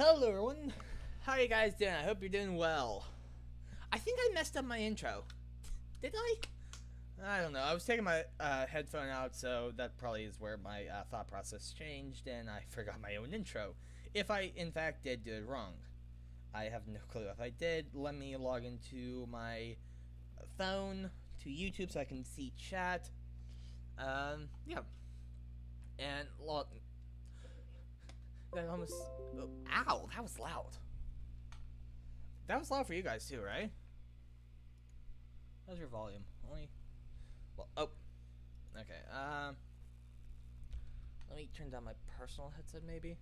Hello everyone, how are you guys doing? I hope you're doing well. I think I messed up my intro. Did I? I don't know. I was taking my headphone out, so that probably is where my thought process changed, and I forgot my own intro. If I, in fact, did do it wrong. I have no clue. If I did, let me log into my phone to YouTube so I can see chat. Yeah. And log. That almost. Oh, ow! That was loud. That was loud for you guys too, right? How's your volume? Only. Well, oh. Okay. Let me turn down my personal headset, maybe.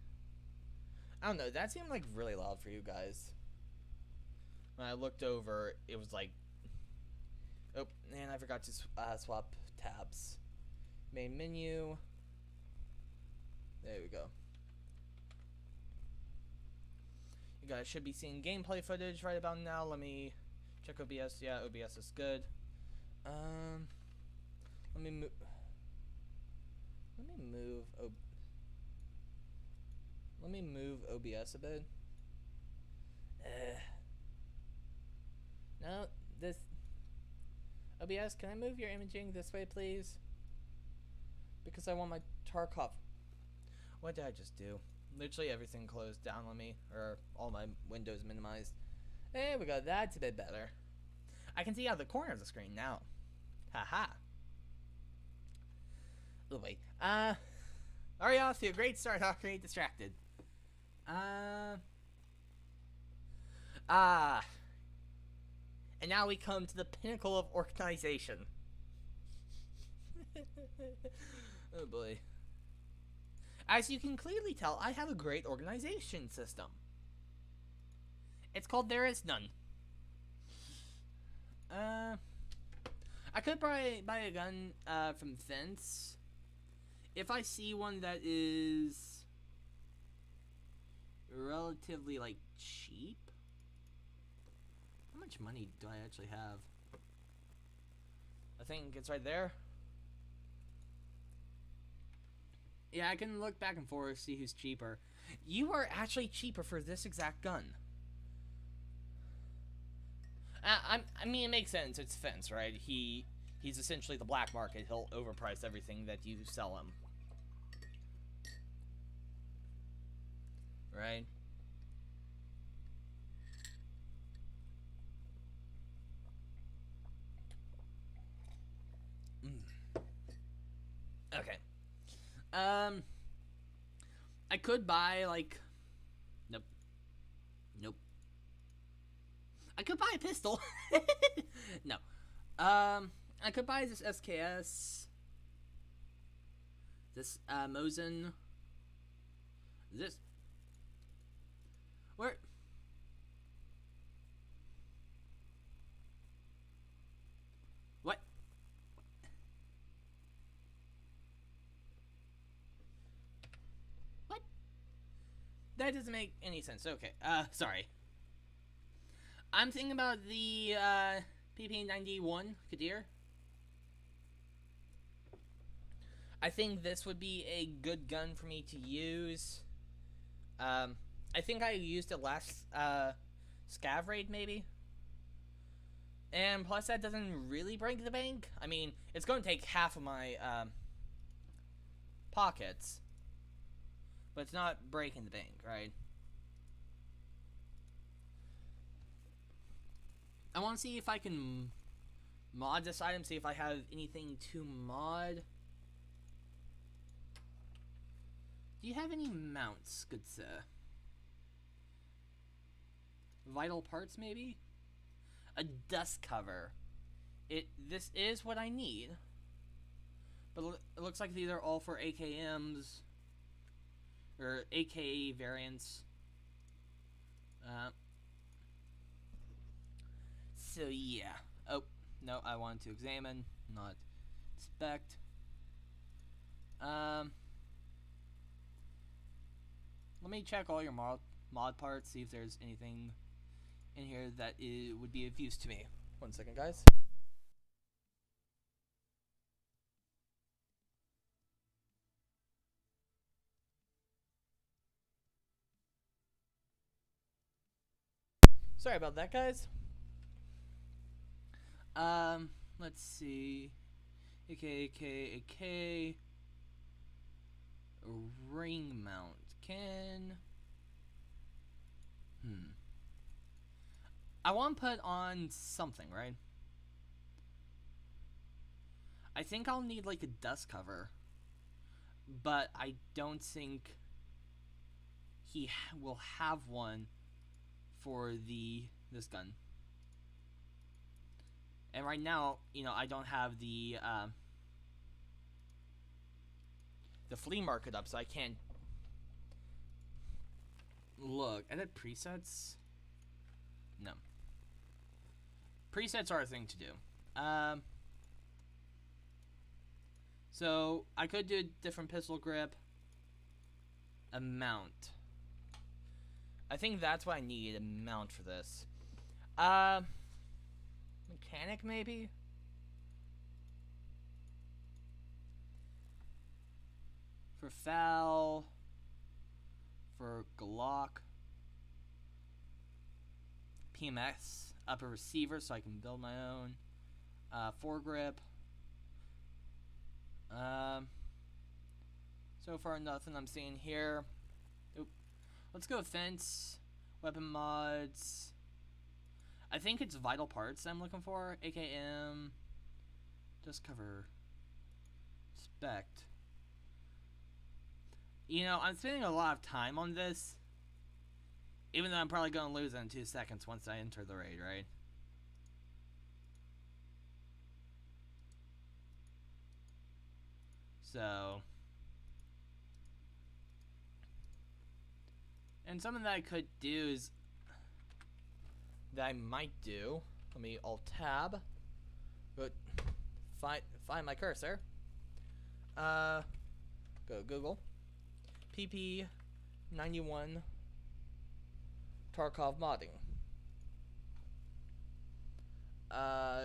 I don't know. That seemed like really loud for you guys. When I looked over, it was like. Oh, and I forgot to swap tabs. Main menu. There we go. You guys should be seeing gameplay footage right about now. Let me check OBS. Yeah, OBS is good. Let me move. Let me move OBS a bit. No, this. OBS, can I move your imaging this way, please? Because I want my Tarkov. What did I just do? Literally everything closed down on me, or all my windows minimized. There we go. That's a bit better. I can see out the corner of the screen now. Haha. Oh wait. Already off to a great start. I'll create distracted. And now we come to the pinnacle of organization. Oh boy. As you can clearly tell, I have a great organization system. It's called There Is None. I could buy a gun from Fence. If I see one that is relatively, like, cheap. How much money do I actually have? I think it's right there. Yeah, I can look back and forth, see who's cheaper. You are actually cheaper for this exact gun. I mean, it makes sense. It's Fence, right? He's essentially the black market. He'll overprice everything that you sell him. Right? Okay. I could buy, like... Nope. Nope. I could buy a pistol. No. I could buy this SKS. This, Mosin. This. Where? What? What? That doesn't make any sense. Okay. Sorry. I'm thinking about the, PP91 Kadir. I think this would be a good gun for me to use. I think I used it last, Scav raid, maybe? And plus, that doesn't really break the bank. I mean, it's going to take half of my, pockets. But it's not breaking the bank, right? I want to see if I can mod this item, see if I have anything to mod. Do you have any mounts, good sir? Vital parts, maybe? A dust cover. This is what I need. But it looks like these are all for AKMs. Or AKA variants. So yeah. Oh, no, I wanted to examine, not inspect. Let me check all your mod parts, see if there's anything in here that would be of use to me. 1 second, guys. Sorry about that, guys. Let's see. AK. Ring mount. I want to put on something, right? I think I'll need like a dust cover, but I don't think he will have one for this gun. And right now, you know, I don't have the flea market up, so I can't look. Edit presets? No. Presets are a thing to do. So I could do a different pistol grip. A mount. I think that's what I need, a mount for this. Mechanic maybe? For FAL. For Glock. PMS. Up a receiver so I can build my own. Foregrip. So far nothing I'm seeing here. Oop. Let's go fence. Weapon mods. I think it's vital parts I'm looking for. AKM. Just cover. Spect. You know, I'm spending a lot of time on this. Even though I'm probably going to lose it in 2 seconds once I enter the raid, right? So. And something that I could do is. That I might do. Let me alt-tab. But find my cursor. Go Google. PP91 Tarkov modding.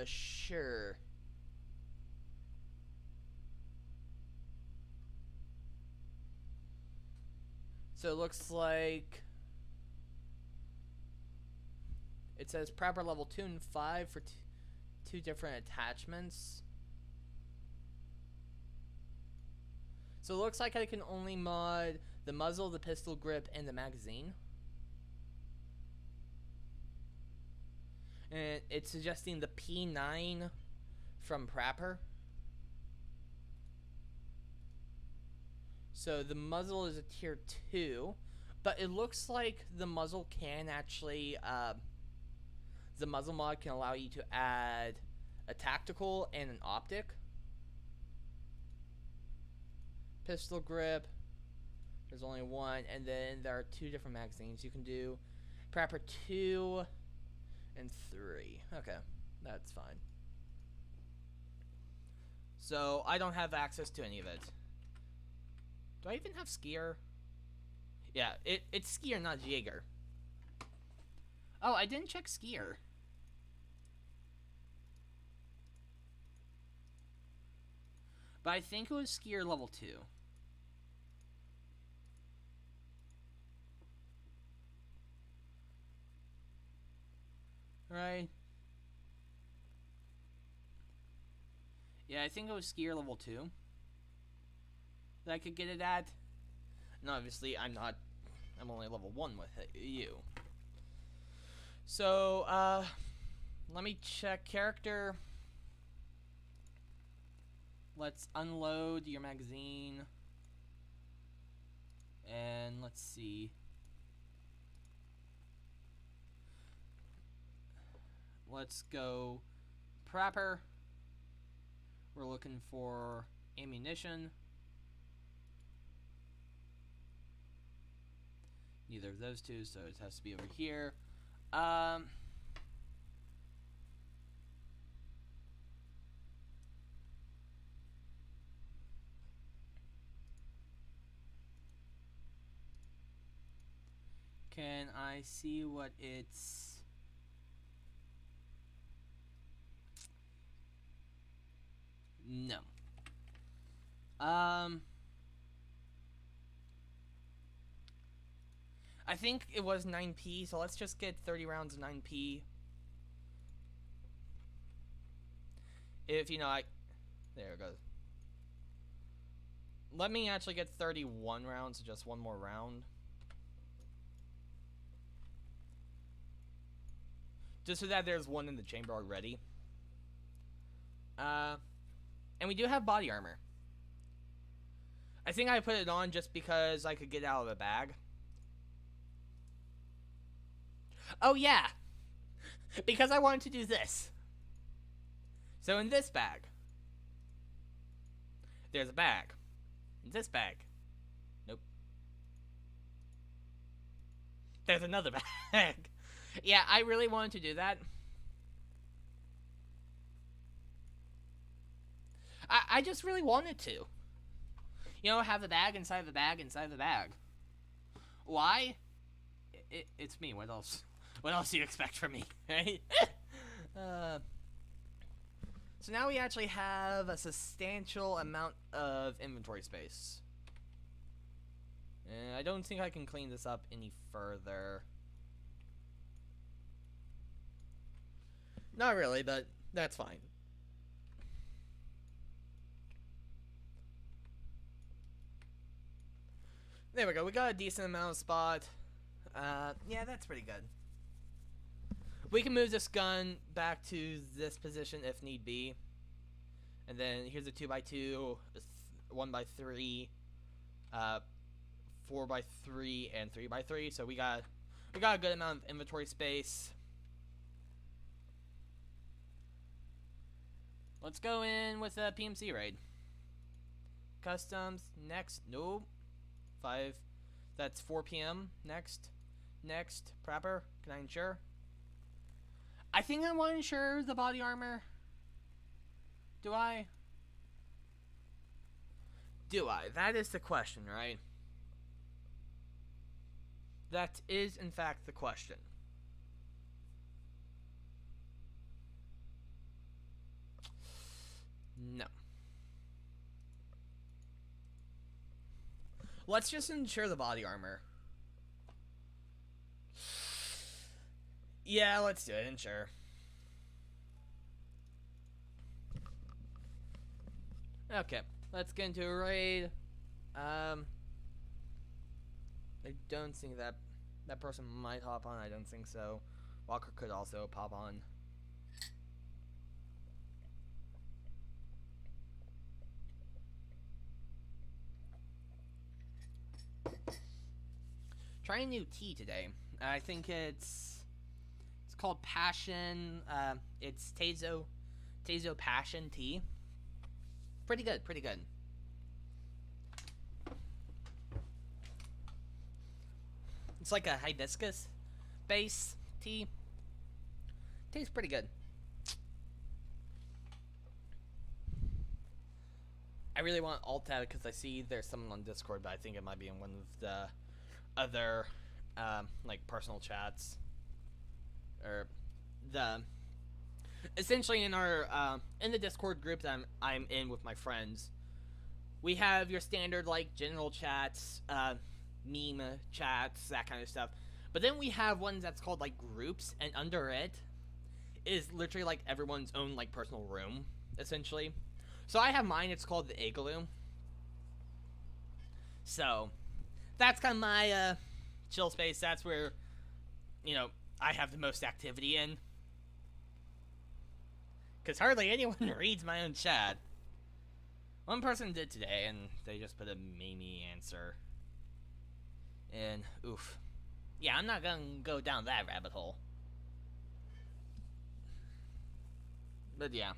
Sure. So it looks like it says proper level 2 and 5 for two different attachments. So it looks like I can only mod the muzzle, the pistol grip, and the magazine. And it's suggesting the P9 from Prapper. So the muzzle is a tier 2, but it looks like the muzzle can actually, the muzzle mod can allow you to add a tactical and an optic. Pistol grip, there's only one, and then there are 2 different magazines. You can do Prapper 2 and 3. Okay, that's fine. So I don't have access to any of it. Do I even have Skier? Yeah, it's Skier, not Jaeger. Oh, I didn't check Skier. But I think it was Skier level 2. Right? Yeah, I think it was Skier level 2 that I could get it at. And obviously, I'm only level 1 with you. So, let me check character. Let's unload your magazine. And let's see. Let's go Prapper. We're looking for ammunition. Neither of those two, so it has to be over here. Can I see what it's... No. I I think it was 9p, so let's just get 30 rounds of 9p. If, you know, there it goes. Let me actually get 31 rounds, just one more round. Just so that there's one in the chamber already. And we do have body armor. I think I put it on just because I could get out of the bag. Oh yeah! Because I wanted to do this. So in this bag, there's a bag. In this bag, nope. There's another bag. Yeah, I really wanted to do that. I just really wanted to. You know, have the bag inside the bag inside the bag. Why? It's me. What else? What else do you expect from me, right? So now we actually have a substantial amount of inventory space. And I don't think I can clean this up any further. Not really, but that's fine. There we go. We got a decent amount of spot. Yeah, that's pretty good. We can move this gun back to this position if need be. And then here's a 2x2, 1x3, 4x3, and 3x3. So we got a good amount of inventory space. Let's go in with a PMC raid. Customs next. Nope. 5. That's 4 p.m. Next. Prepper. Can I insure? I think I want to insure the body armor. Do I? That is the question, right? That is, in fact, the question. No. Let's just insure the body armor. Yeah, let's do it. Insure. Okay, let's get into a raid. I don't think that person might hop on. I don't think so. Walker could also pop on. Trying a new tea today. I think it's called Passion. It's Tezo Passion tea. Pretty good. It's like a hibiscus base tea. Tastes pretty good. I really want alt tab because I see there's someone on Discord, but I think it might be in one of the other like personal chats, or essentially in our in the Discord group that I'm in with my friends. We have your standard like general chats, meme chats, that kind of stuff. But then we have ones that's called like groups, and under it is literally like everyone's own like personal room, essentially. So I have mine. It's called the Igloo. So that's kind of my chill space. That's where, you know, I have the most activity in. Because hardly anyone reads my own chat. One person did today, and they just put a Mimi answer. And, oof. Yeah, I'm not gonna go down that rabbit hole. But yeah.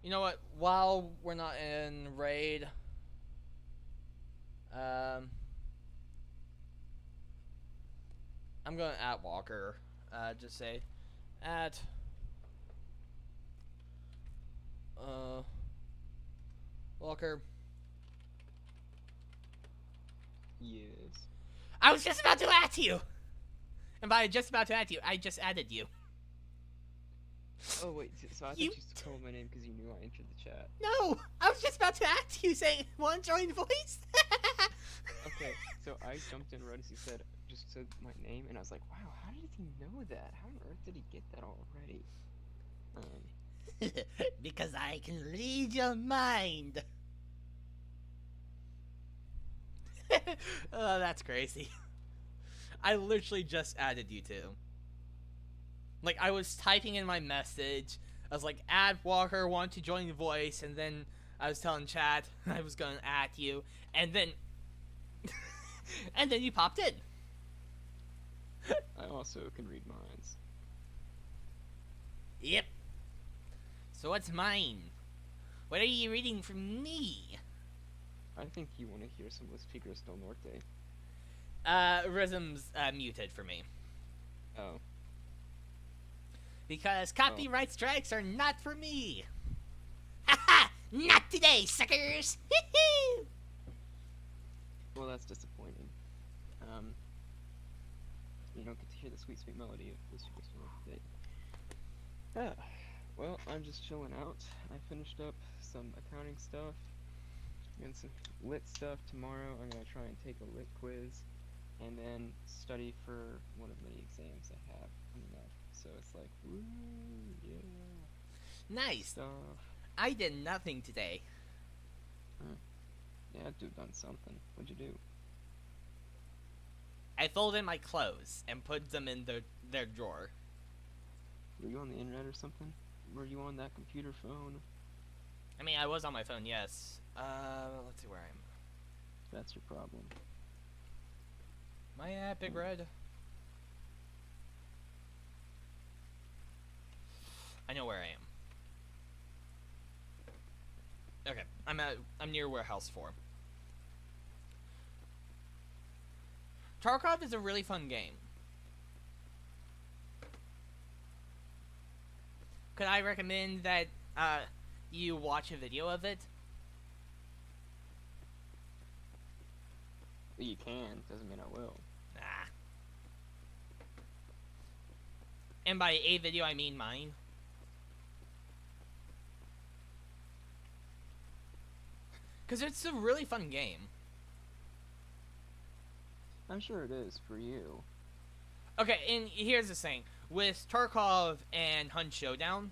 You know what? While we're not in raid, I'm going to at Walker. Just say at Walker. Yes. I was just about to at you, and by just about to at you, I just added you. Oh wait, so I thought You. you called my name because you knew I entered the chat. No! I was just about to ask you saying, want to join voice? Okay, so I jumped in right as he just said my name, and I was like, wow, how did he know that? How on earth did he get that already? Because I can read your mind. Oh, that's crazy. I literally just added you two. Like, I was typing in my message. I was like, add Walker, want to join the voice, and then I was telling chat I was going to add you, and then and then you popped in. I also can read minds. Yep. So what's mine? What are you reading from me? I think you want to hear some Los Tigres del Norte. Rhythm's muted for me. Oh. Because copyright strikes are not for me. Haha! Not today, suckers! Well, that's disappointing. You don't get to hear the sweet, sweet melody of Los Tigres del Norte. Well, I'm just chilling out. I finished up some accounting stuff and some lit stuff. Tomorrow I'm gonna try and take a lit quiz and then study for one of many exams I have coming up. So it's like, woo, yeah. Nice. Stuff. I did nothing today. Yeah, I'd have done something. What'd you do? I folded my clothes and put them in their drawer. Were you on the internet or something? Were you on that computer phone? I mean, I was on my phone, yes. Let's see where I am. That's your problem. Am I at Big Red? I know where I am. Okay, I'm near Warehouse 4. Tarkov is a really fun game. Could I recommend that you watch a video of it? You can, doesn't mean I will. Nah. And by a video, I mean mine. Because it's a really fun game. I'm sure it is for you. Okay, and here's the thing. With Tarkov and Hunt Showdown,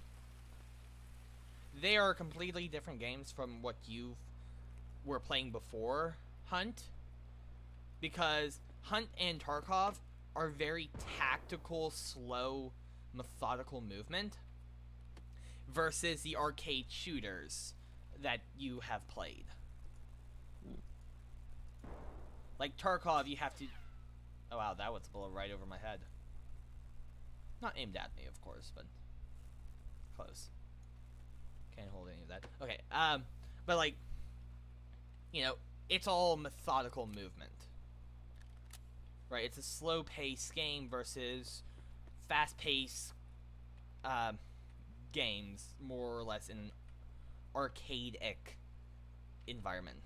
they are completely different games from what you were playing before Hunt. Because Hunt and Tarkov are very tactical, slow, methodical movement versus the arcade shooters that you have played. Like Tarkov, you have to... Oh wow, that was a bullet right over my head. Not aimed at me, of course, but close. Can't hold any of that. Okay, but like, you know, it's all methodical movement. Right, it's a slow-paced game versus fast-paced games, more or less in an arcade-ic environment.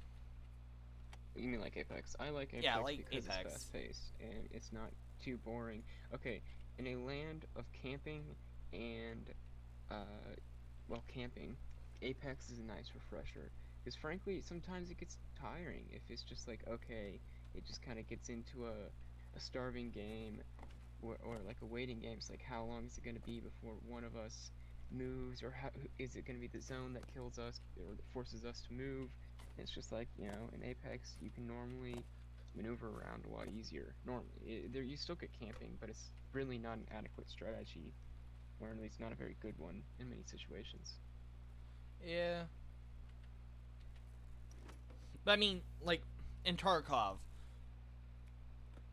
You mean like Apex? I like Apex, Yeah, like because Apex. it's fast-paced and it's not too boring. Okay, in a land of camping and, well, camping, Apex is a nice refresher. Because frankly, sometimes it gets tiring if it's just like, okay, it just kind of gets into a starving game or like a waiting game. It's like, how long is it going to be before one of us moves, or how is it going to be the zone that kills us or that forces us to move? And it's just like, you know, in Apex you can normally maneuver around a lot easier. Normally, there you still get camping, but it's really not an adequate strategy, or at least not a very good one in many situations. Yeah. But I mean, like, in Tarkov,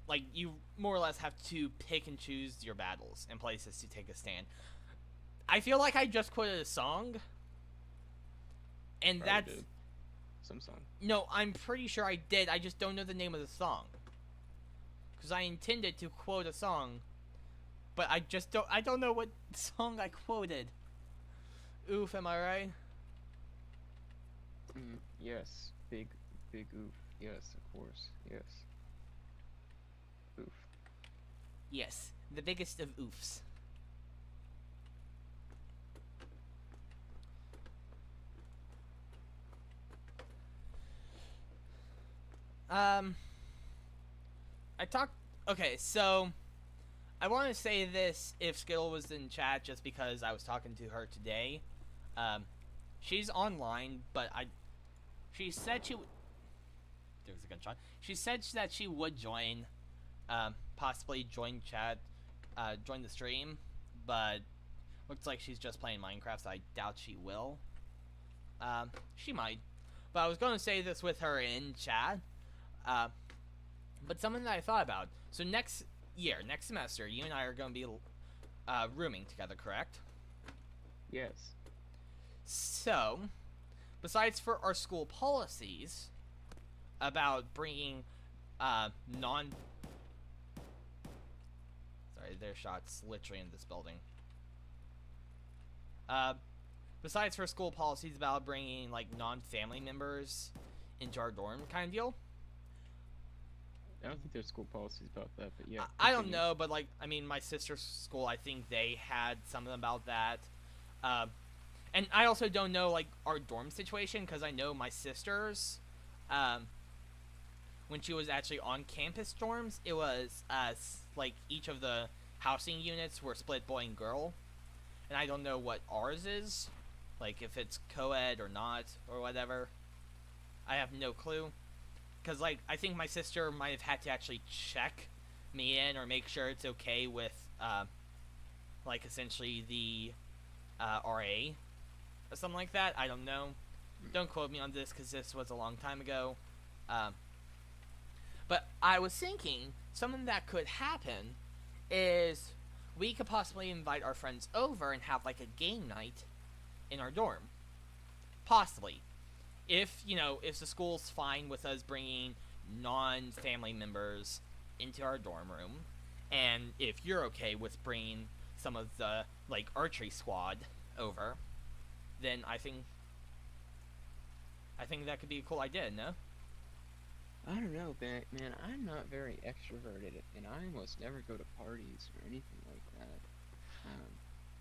like, you more or less have to pick and choose your battles and places to take a stand. I feel like I just quoted a song. And Probably that's... did. Some song. No, I'm pretty sure I did. I just don't know the name of the song. Because I intended to quote a song. But I don't know what song I quoted. Oof, am I right? Yes. Big oof. Yes, of course. Yes. Oof. Yes, the biggest of oofs. Um, I talked. Okay, so I want to say this if Skittle was in chat, just because I was talking to her today. Um, she's online, but she said there was a gunshot. She said that she would join, possibly join chat, join the stream, but looks like she's just playing Minecraft, so I doubt she will. She might. But I was going to say this with her in chat. But something that I thought about. So next semester, you and I are going to be rooming together, correct? Yes. So, besides for our school policies about bringing non... Sorry, there's shots literally in this building. Besides for school policies about bringing, like, non-family members into our dorm kind of deal. I don't think there's school policies about that, but yeah. I don't know, but, like, I mean, my sister's school, I think they had something about that. And I also don't know, like, our dorm situation, because I know my sister's, when she was actually on campus dorms, it was, like, each of the housing units were split boy and girl. And I don't know what ours is. Like, if it's co-ed or not, or whatever. I have no clue. Because, like, I think my sister might have had to actually check me in or make sure it's okay with, like, essentially the RA or something like that. I don't know. Don't quote me on this because this was a long time ago. But I was thinking something that could happen is we could possibly invite our friends over and have, like, a game night in our dorm. Possibly. If, you know, if the school's fine with us bringing non-family members into our dorm room, and if you're okay with bringing some of the, like, archery squad over, then I think that could be a cool idea, no? I don't know, man. I'm not very extroverted, and I almost never go to parties or anything like that.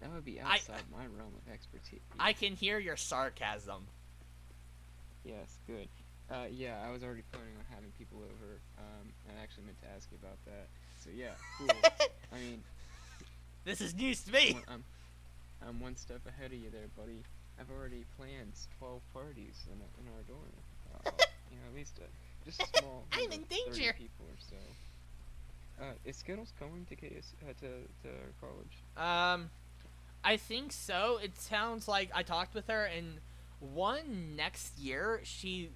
That would be outside my realm of expertise. I can hear your sarcasm. Yes, good. Yeah, I was already planning on having people over. I actually meant to ask you about that. So yeah, cool. I mean, this is news to me. I'm one step ahead of you there, buddy. I've already planned 12 parties in our dorm. You know, at least just a small. I'm in danger. 30 people or so. Is Skittles going to to college? I think so. It sounds like I talked with her, and next year she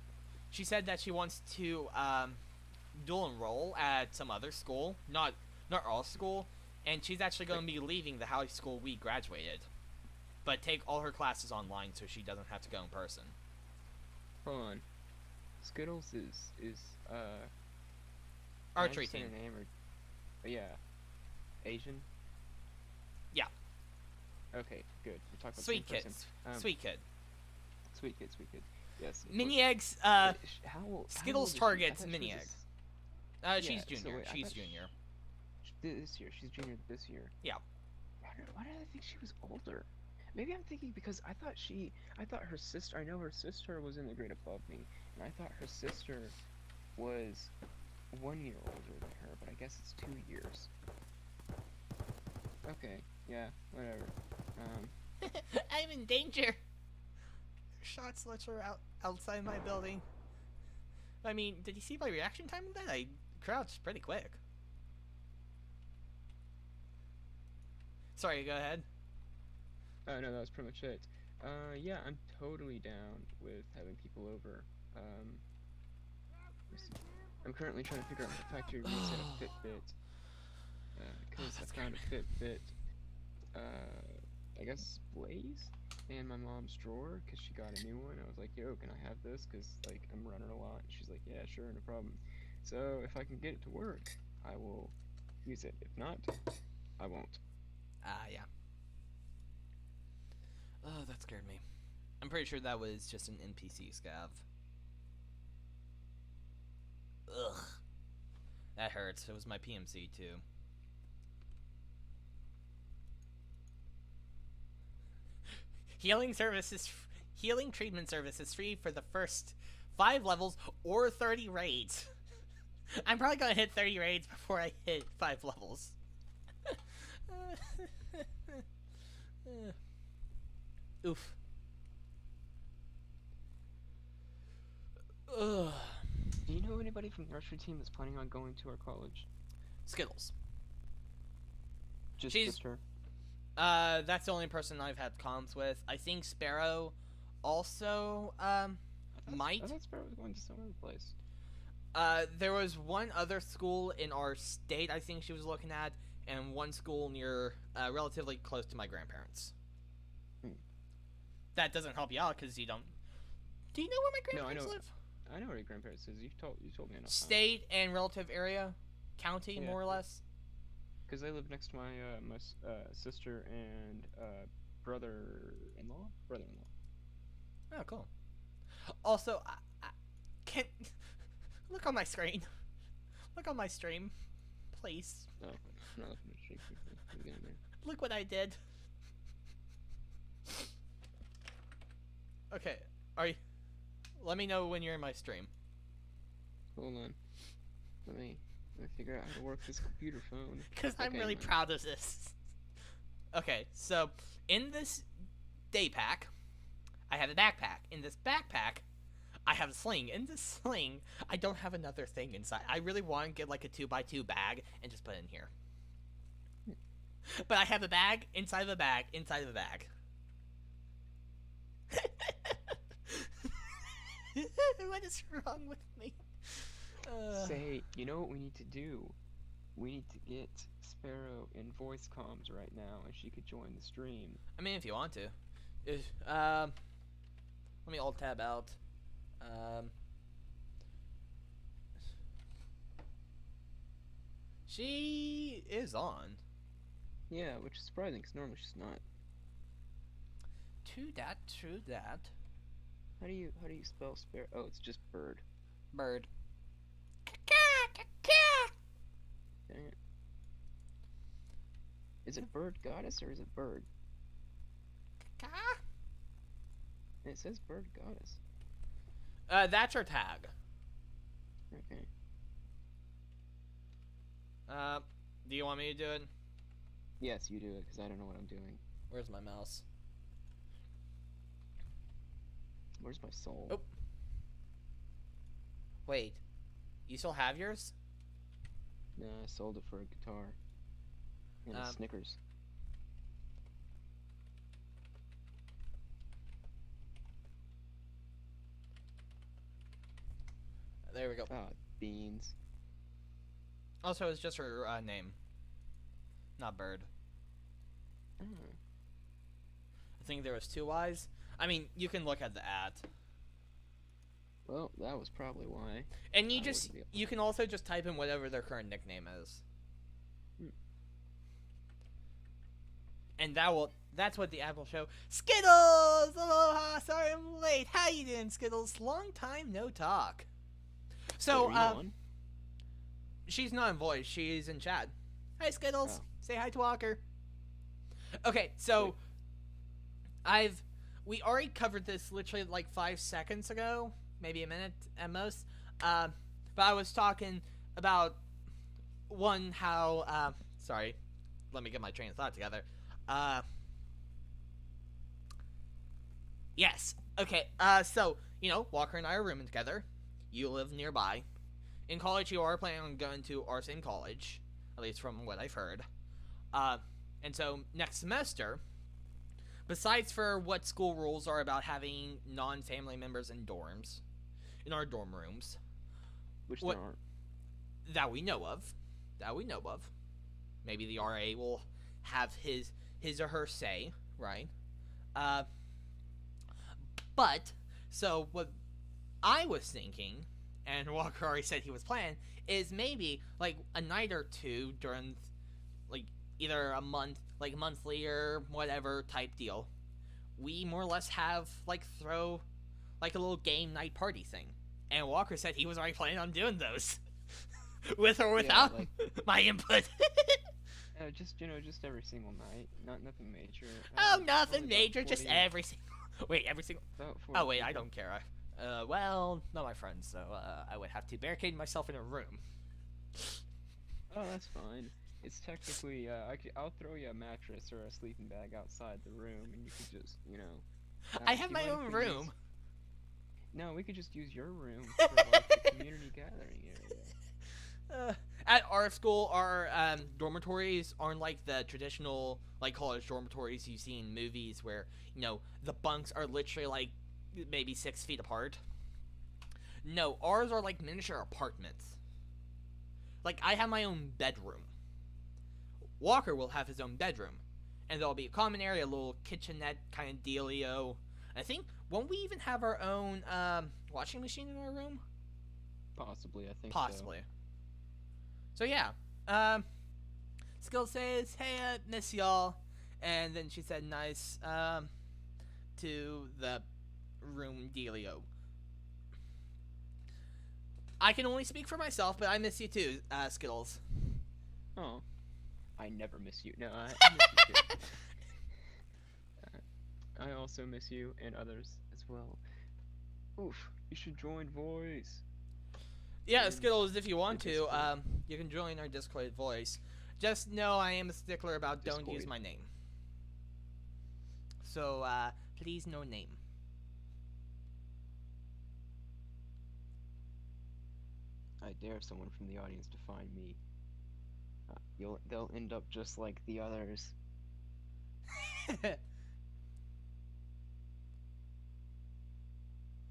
said that she wants to dual enroll at some other school, not our school, and she's actually going to be leaving the high school we graduated, but take all her classes online so she doesn't have to go in person. Hold on. Skittles is archery team. Her name or yeah, Asian. Yeah. Okay, good. We're talking about Sweet kids. Sweet kid. Sweet kid. Yes. Mini eggs. Skittles targets mini eggs. She's junior. So she's junior. This year, she's junior this year. Yeah. Why did I think she was older? Maybe I'm thinking because I thought her sister. I know her sister was in the grade above me, and I thought her sister was 1 year older than her, but I guess it's 2 years. Okay, yeah, whatever. I'm in danger. Shots literally outside my building. I mean, did you see my reaction time in that? I crouched pretty quick. Sorry, go ahead. Oh no, that was pretty much it. Yeah, I'm totally down with having people over. I'm currently trying to figure out the factory reset a Fitbit. Because I found a Fitbit, I guess Blaze, in my mom's drawer, because she got a new one. I was like, yo, can I have this? Because, like, I'm running a lot. And she's like, yeah, sure, no problem. So, if I can get it to work, I will use it. If not, I won't. Yeah. Oh, that scared me. I'm pretty sure that was just an NPC scav. Ugh. That hurts. It was my PMC, too. Healing treatment service is free for the first 5 levels or 30 raids. I'm probably gonna hit 30 raids before I hit 5 levels. Oof. Ugh. Do you know anybody from the archery team that's planning on going to our college? Skittles. Just her. That's the only person I've had comms with. I think Sparrow also, might. I thought Sparrow was going to some other place. There was one other school in our state I think she was looking at, and one school near, relatively close to my grandparents. That doesn't help you out, because you don't... Do you know where my grandparents live? I know where your grandparents is. You told me enough. State and relative area, county, Yeah. more or less. Because they live next to my sister and brother-in-law. Oh, cool. Also, I can't look on my screen. Look on my stream, please. Oh, no, Look what I did. Okay, are you? Let me know when you're in my stream. Hold on. Let me figure out how to work this computer phone. Because I'm really proud of this. Okay, so in this day pack, I have a backpack. In this backpack, I have a sling. In this sling, I don't have another thing inside. I really want to get like a 2x2 bag and just put it in here. But I have a bag inside of a bag inside of a bag. What is wrong with me? Say, you know what we need to do? We need to get Sparrow in voice comms right now, and she could join the stream. I mean, if you want to. Let me alt tab out. She is on. Yeah, which is surprising, because normally she's not. True that. How do you spell Sparrow? Oh, it's just bird. Bird. Dang it. Is it bird goddess or is it bird? It says bird goddess. That's her tag. Okay. Do you want me to do it? Yes, you do it, because I don't know what I'm doing. Where's my mouse? Where's my soul? Oh. Wait. You still have yours? No, I sold it for a guitar. And a Snickers. There we go. Ah, beans. Also, it's just her name. Not bird. Oh. I think there was 2 Y's. I mean, you can look at the ad. Well, that was probably why. And you can also just type in whatever their current nickname is. And that's what the ad will show. Skittles! Aloha! Sorry I'm late. How you doing, Skittles? Long time no talk. So, she's not in voice. She's in chat. Hi, Skittles. Oh. Say hi to Walker. Okay, so we already covered this literally like 5 seconds ago, maybe a minute at most. But I was talking about how sorry, let me get my train of thought together. Yes. Okay. So Walker and I are rooming together. You live nearby. In college, you are planning on going to Arson College, at least from what I've heard. And so next semester, besides for what school rules are about having non-family members in dorms, in our dorm rooms, which there aren't, that we know of, maybe the RA will have his or her say, right? But so what I was thinking, and Walker already said he was planning, is maybe like a night or two during like either a month, like monthly or whatever type deal, we more or less have like throw like a little game night party thing. And Walker said he was already planning on doing those. With or without my input. just every single night, nothing major. Oh, nothing major, just every single. Wait, every single. Oh wait, I don't care. Well, not my friends, so I would have to barricade myself in a room. Oh, that's fine. It's technically, I'll throw you a mattress or a sleeping bag outside the room, and you could just, I have do you my mind if own we use? room. No, we could just use your room for like the community gathering area. Uh, at our school, our dormitories aren't like the traditional like college dormitories you see in movies, where the bunks are literally like maybe 6 feet apart. No, ours are like miniature apartments. Like I have my own bedroom. Walker will have his own bedroom, and there'll be a common area, a little kitchenette kind of dealio. I think won't we even have our own washing machine in our room? Possibly, I think so. Possibly. So yeah, um, Skill says, "Hey, miss y'all," and then she said, "Nice," to the room dealio. I can only speak for myself, but I miss you too, Skittles. Oh, I never miss you. No, I miss you too. I also miss you and others as well. Oof, you should join Voice Yeah, in Skittles, if you the want to, Discord. you can join our Discord voice. Just know I am a stickler about don't use Discord. my name. So, please no name. I dare someone from the audience to find me. They'll end up just like the others.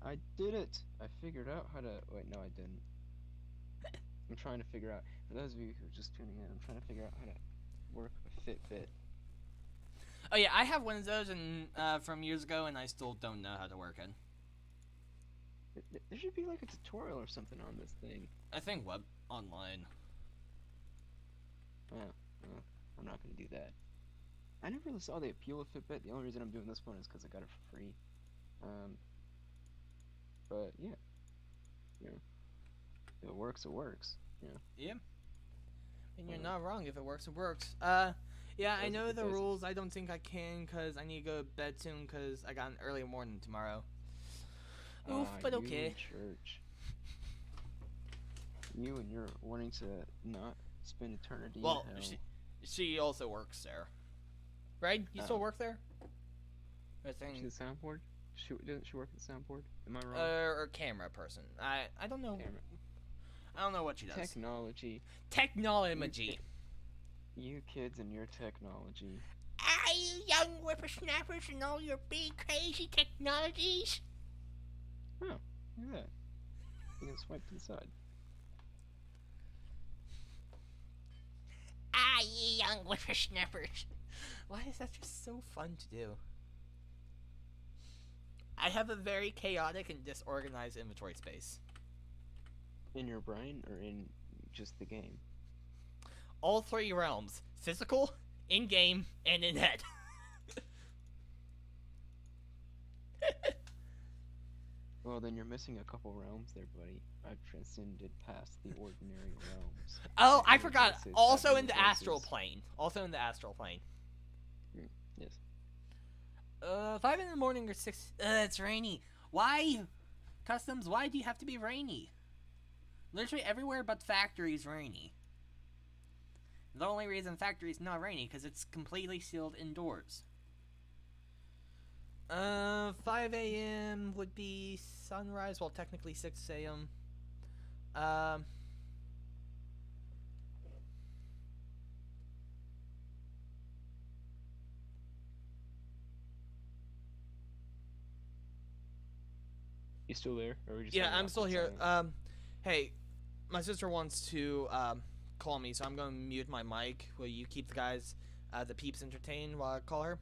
I did it! I figured out how to. Wait, no, I didn't. I'm trying to figure out. For those of you who are just tuning in, I'm trying to figure out how to work a Fitbit. Oh yeah, I have one of those and from years ago, and I still don't know how to work it. There should be like a tutorial or something on this thing. I think web online. Oh, well, I'm not gonna do that. I never really saw the appeal of Fitbit. The only reason I'm doing this one is because I got it for free. Um, but yeah, if it works, it works. Yeah, and you're Um, not wrong. If it works, it works. Yeah, I does it? know It the does it. rules. I don't think I can because I need to go to bed soon because I got an early morning tomorrow. Oof, but You okay. in church. You and your wanting to not spend eternity in Well, hell. she also works there, right? You still Oh, work there? I she's think, the soundboard. Doesn't she work at the soundboard? Am I wrong? or camera person. I don't know. Camera I don't know what she does. technology. You Technology. you kids and your technology. Ah, you young whippersnappers and all your big crazy technologies. Oh, look at that. You can swipe to the side. Ah, you young whippersnappers. Why is that just so fun to do? I have a very chaotic and disorganized inventory space. In your brain or in just the game? All three realms: physical, in game, and in head. Well, then you're missing a couple realms there, buddy. I've transcended past the ordinary realms. Oh, My I inner forgot. voices have Also inner in the astral voices. plane. Also in the astral plane. Yes. 5 in the morning or 6. It's rainy. Why? Customs, why do you have to be rainy? Literally everywhere but factory's rainy. The only reason factory's not rainy because it's completely sealed indoors. 5 a.m. would be sunrise, well, technically 6 a.m. Um, You still there? Or are we just yeah, having I'm still awkward here. silence? Hey, my sister wants to call me, so I'm going to mute my mic. Will you keep the guys, the peeps entertained while I call her?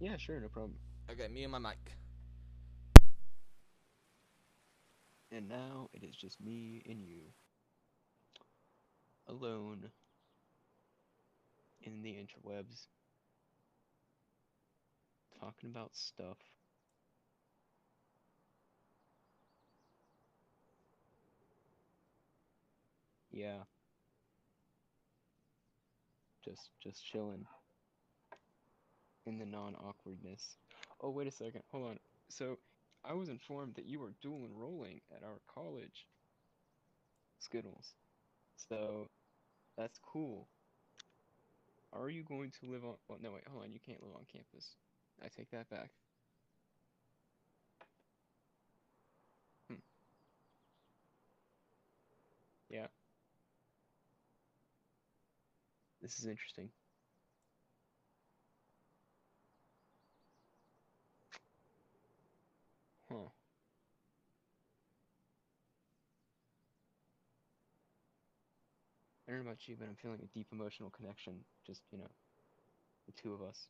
Yeah, sure, no problem. Okay, mute my mic. And now it is just me and you. Alone in the interwebs. Talking about stuff. Yeah, just chilling in the non-awkwardness. Oh, wait a second. Hold on. So, I was informed that you are dual enrolling at our college. Skittles. So that's cool. Are you going to live on? Well, no, wait, hold on. You can't live on campus. I take that back. Hmm. Yeah, this is interesting. Huh. I don't know about you, but I'm feeling a deep emotional connection. Just, the two of us.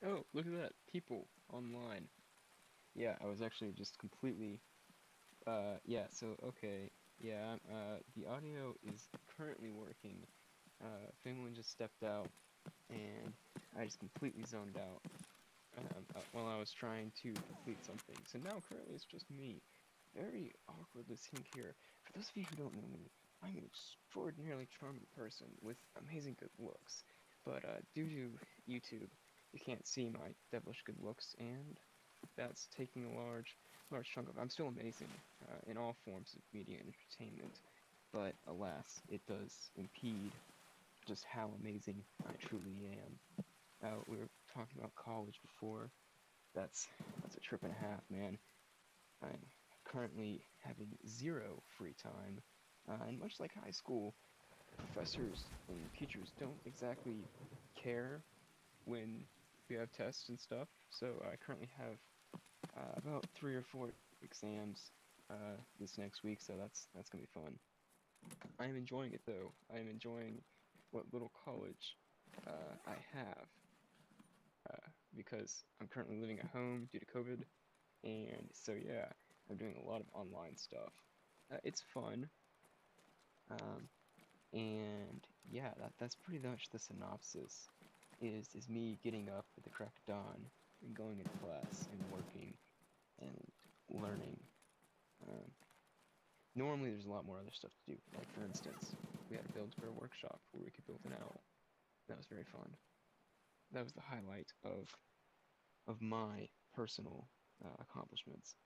Oh, look at that. People online. Yeah, I was actually just completely yeah, so okay. Yeah, the audio is currently working. Finland just stepped out and I just completely zoned out while I was trying to complete something. So now currently it's just me. Very awkward listening here. For those of you who don't know me, I'm an extraordinarily charming person with amazing good looks. But due to YouTube, you can't see my devilish good looks, and that's taking a large chunk of. I'm still amazing in all forms of media and entertainment, but alas, it does impede just how amazing I truly am. We were talking about college before. That's a trip and a half, man. I'm currently having zero free time, and much like high school, professors and teachers don't exactly care when we have tests and stuff. So I currently have about 3 or 4 exams this next week, so that's gonna be fun. I am enjoying it though. I am enjoying what little college I have because I'm currently living at home due to COVID, and so yeah, I'm doing a lot of online stuff. It's fun, um, and yeah, that's pretty much the synopsis. Is me getting up at the crack of dawn and going into class and working and learning. Um, Normally, there's a lot more other stuff to do. Like, for instance, we had a build for a workshop where we could build an owl. That was very fun. That was the highlight of my personal accomplishments.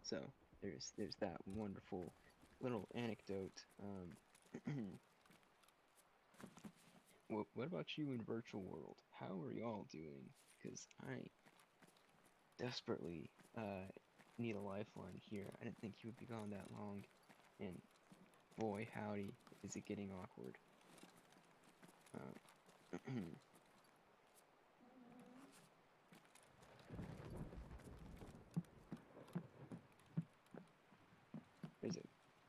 So there's that wonderful little anecdote. What about you in virtual world? How are y'all doing? Because I desperately need a lifeline here. I didn't think you would be gone that long, and boy howdy, is it getting awkward. Uh,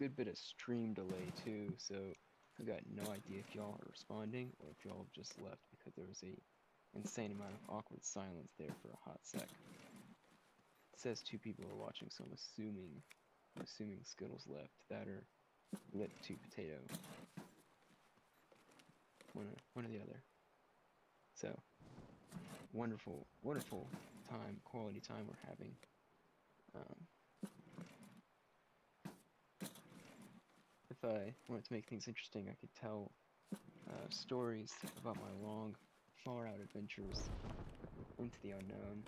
good bit of stream delay too, so I got no idea if y'all are responding or if y'all just left because there was a insane amount of awkward silence there for a hot sec. It says two people are watching, so I'm assuming Skittles left. That or lit to potato. One or the other. So wonderful, wonderful time, quality time we're having. Um, if I wanted to make things interesting, I could tell stories about my long, far out adventures into the unknown.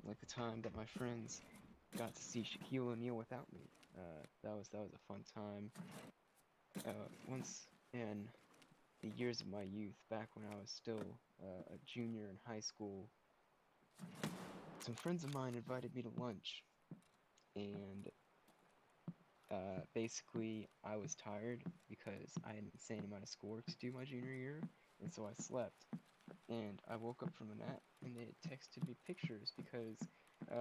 Like the time that my friends got to see Shaquille O'Neal without me. That was a fun time. Once in the years of my youth, back when I was still a junior in high school, some friends of mine invited me to lunch, and basically I was tired because I had an insane amount of schoolwork to do my junior year, and so I slept. And I woke up from a nap, and they had texted me pictures because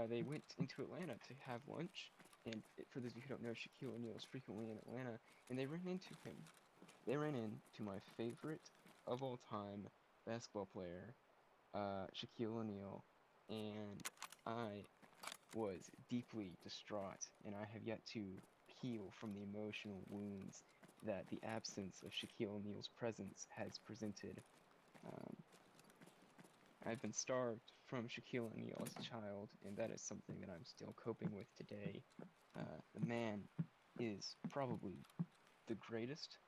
they went into Atlanta to have lunch. And for those of you who don't know, Shaquille O'Neal is frequently in Atlanta, and they ran into him. They ran into my favorite of all time basketball player, Shaquille O'Neal, and I was deeply distraught, and I have yet to heal from the emotional wounds that the absence of Shaquille O'Neal's presence has presented. Um, I've been starved from Shaquille O'Neal as a child, and that is something that I'm still coping with today. The man is probably the greatest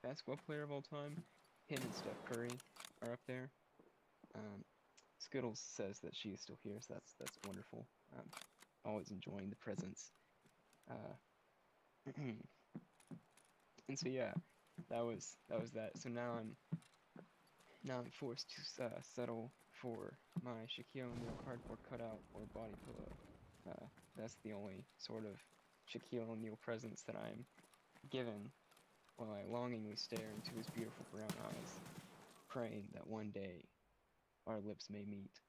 basketball player of all time. Him and Steph Curry are up there. Um, Skittles says that she is still here, so that's wonderful. Always enjoying the presence. Uh, and so yeah, that was that. So now I'm forced to settle for my Shaquille O'Neal cardboard cutout or body pillow. Uh, that's the only sort of Shaquille O'Neal presence that I'm given while I longingly stare into his beautiful brown eyes, praying that one day our lips may meet.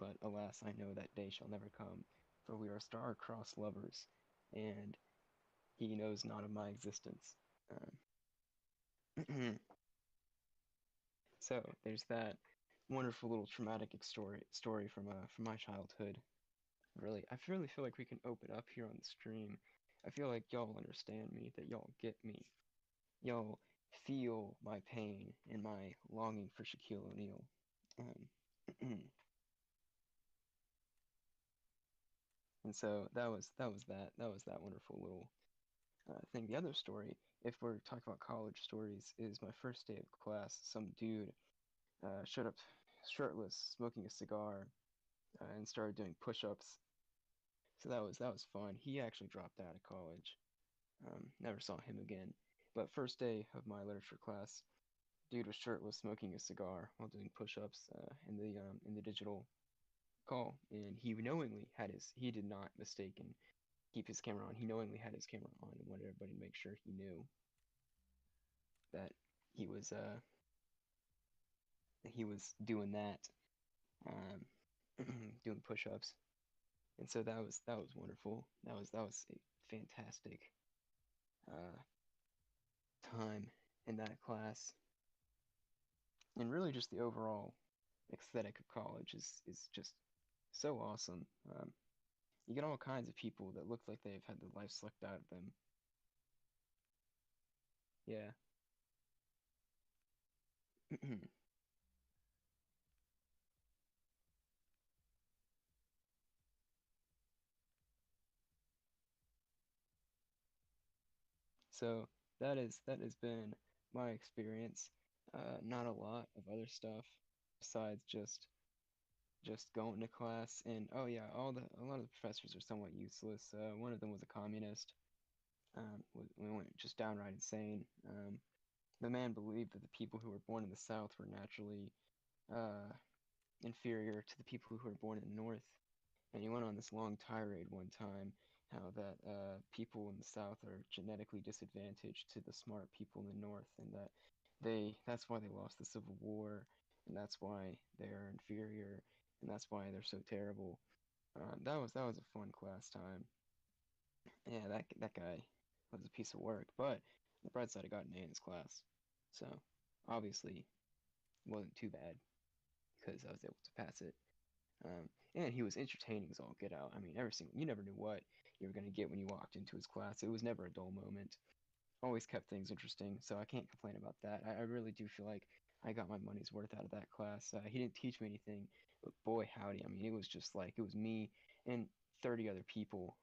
But alas, I know that day shall never come, for we are star-crossed lovers, and he knows not of my existence. Um, so there's that wonderful little traumatic story from my childhood. Really, I really feel like we can open up here on the stream. I feel like y'all understand me, that y'all get me. Y'all feel my pain and my longing for Shaquille O'Neal. Um, and so that was that wonderful little thing. The other story, if we're talking about college stories, is my first day of class. Some dude showed up shirtless, smoking a cigar, and started doing push-ups. So that was fun. He actually dropped out of college. Never saw him again. But first day of my literature class, dude was shirtless, smoking a cigar while doing push-ups in the digital call, and he did not mistaken keep his camera on. He knowingly had his camera on and wanted everybody to make sure he knew that he was uh he was doing that, um, doing push-ups, and so that was wonderful. That was a fantastic uh, time in that class, and really just the overall aesthetic of college is just so awesome. You get all kinds of people that look like they've had their life sucked out of them. Yeah. So that has been my experience. Not a lot of other stuff besides just going to class, and oh yeah, a lot of the professors are somewhat useless. One of them was a communist. We went just downright insane. The man believed that the people who were born in the South were naturally uh, inferior to the people who were born in the North. And he went on this long tirade one time how that people in the South are genetically disadvantaged to the smart people in the North, and that that's why they lost the Civil War, and that's why they're inferior, and that's why they're so terrible. That was a fun class time. Yeah, that guy. was a piece of work. But on the bright side, I got an A in his class, so obviously it wasn't too bad because I was able to pass it. And he was entertaining as all get out. I mean, you never knew what you were gonna get when you walked into his class. It was never a dull moment. Always kept things interesting, so I can't complain about that. I really do feel like I got my money's worth out of that class. He didn't teach me anything, but boy howdy, I mean, it was just like it was me and 30 other people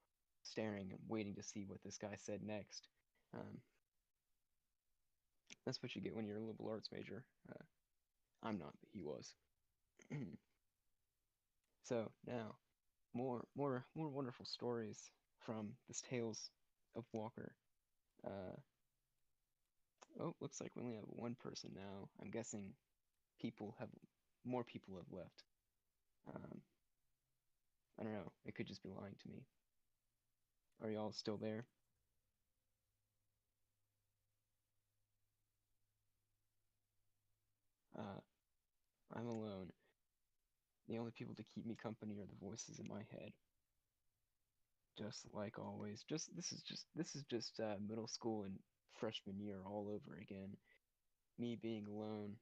staring and waiting to see what this guy said next. Um, that's what you get when you're a liberal arts major. I'm not, but he was. So now, more wonderful stories from this Tales of Walker. Uh, oh, looks like we only have one person now. I'm guessing people have more people have left. Um, I don't know. It could just be lying to me. Are y'all still there? Uh, I'm alone. The only people to keep me company are the voices in my head. Just like always. This is just middle school and freshman year all over again. Me being alone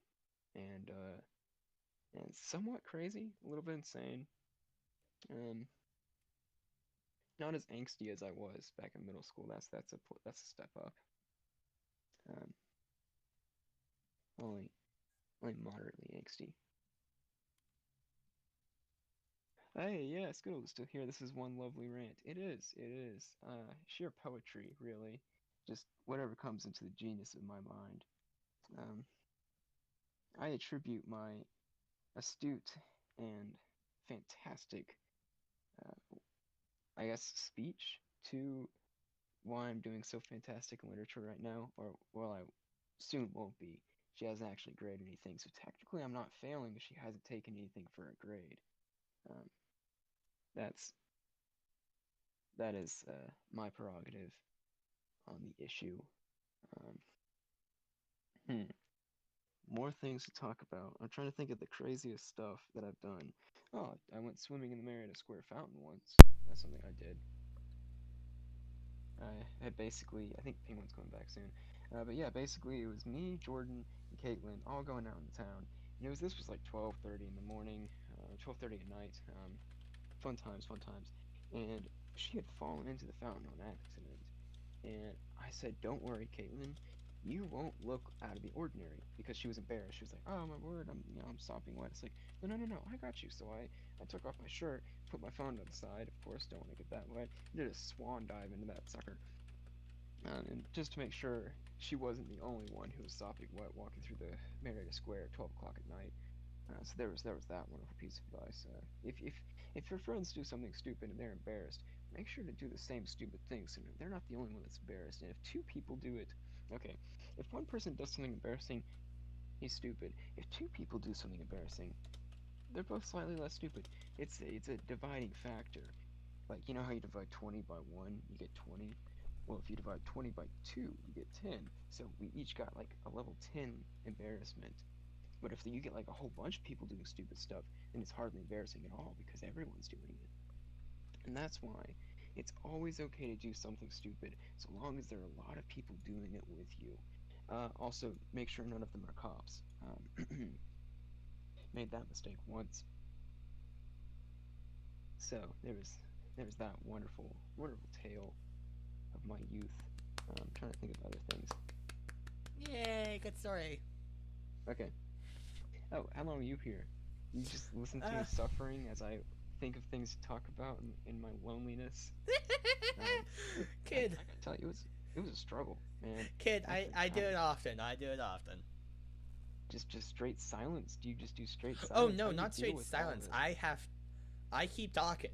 and and somewhat crazy, a little bit insane. Um, not as angsty as I was back in middle school. That's a step up. Um, only only moderately angsty. Hey, yeah, Skittles still here. This is one lovely rant. It is, it is. Sheer poetry, really. Just whatever comes into the genius of my mind. Um, I attribute my astute and fantastic, uh, I guess, speech to why I'm doing so fantastic in literature right now, or well, I soon won't be. She hasn't actually graded anything, so technically I'm not failing, but she hasn't taken anything for a grade. Um, that's that is my prerogative on the issue. Um, hmm. More things to talk about. I'm trying to think of the craziest stuff that I've done. Oh, I went swimming in the Marietta Square fountain once. That's something I did. I basically, I think Penguin's coming back soon. But yeah, basically it was me, Jordan, and Caitlin all going out in town. And this was like 12:30 in the morning, 12:30 at night. Fun times, fun times. And she had fallen into the fountain on accident. And I said, "Don't worry, Caitlin. You won't look out of the ordinary," because she was embarrassed. She was like, "Oh my word, I'm sopping wet." It's like, no, no, no, no, I got you. So I took off my shirt, put my phone to the side. Of course, don't want to get that wet. Did a swan dive into that sucker, and just to make sure she wasn't the only one who was sopping wet walking through the Marietta Square at 12 o'clock at night. So there was that wonderful piece of advice. If your friends do something stupid and they're embarrassed, make sure to do the same stupid thing so they're not the only one that's embarrassed. And if two people do it, okay, if one person does something embarrassing, he's stupid. If two people do something embarrassing, they're both slightly less stupid. It's a dividing factor. Like, you know how you divide 20 by 1, you get 20? Well, if you divide 20 by 2, you get 10. So we each got like a level 10 embarrassment. But if you get like a whole bunch of people doing stupid stuff, then it's hardly embarrassing at all because everyone's doing it. And that's why it's always okay to do something stupid so long as there are a lot of people doing it with you. Also, make sure none of them are cops. Made that mistake once. So there was that wonderful tale of my youth. I'm trying to think of other things. Yay, good story. Okay. Oh, how long are you here? You just listen to me Uh, suffering as I think of things to talk about in my loneliness. Um, I Kid, gotta tell you, it was a struggle, man. kid, I, After I do it time, often. I do it often. just straight silence. Do you just do straight Oh silence? How no, do you not deal straight with all silence. this? I keep talking.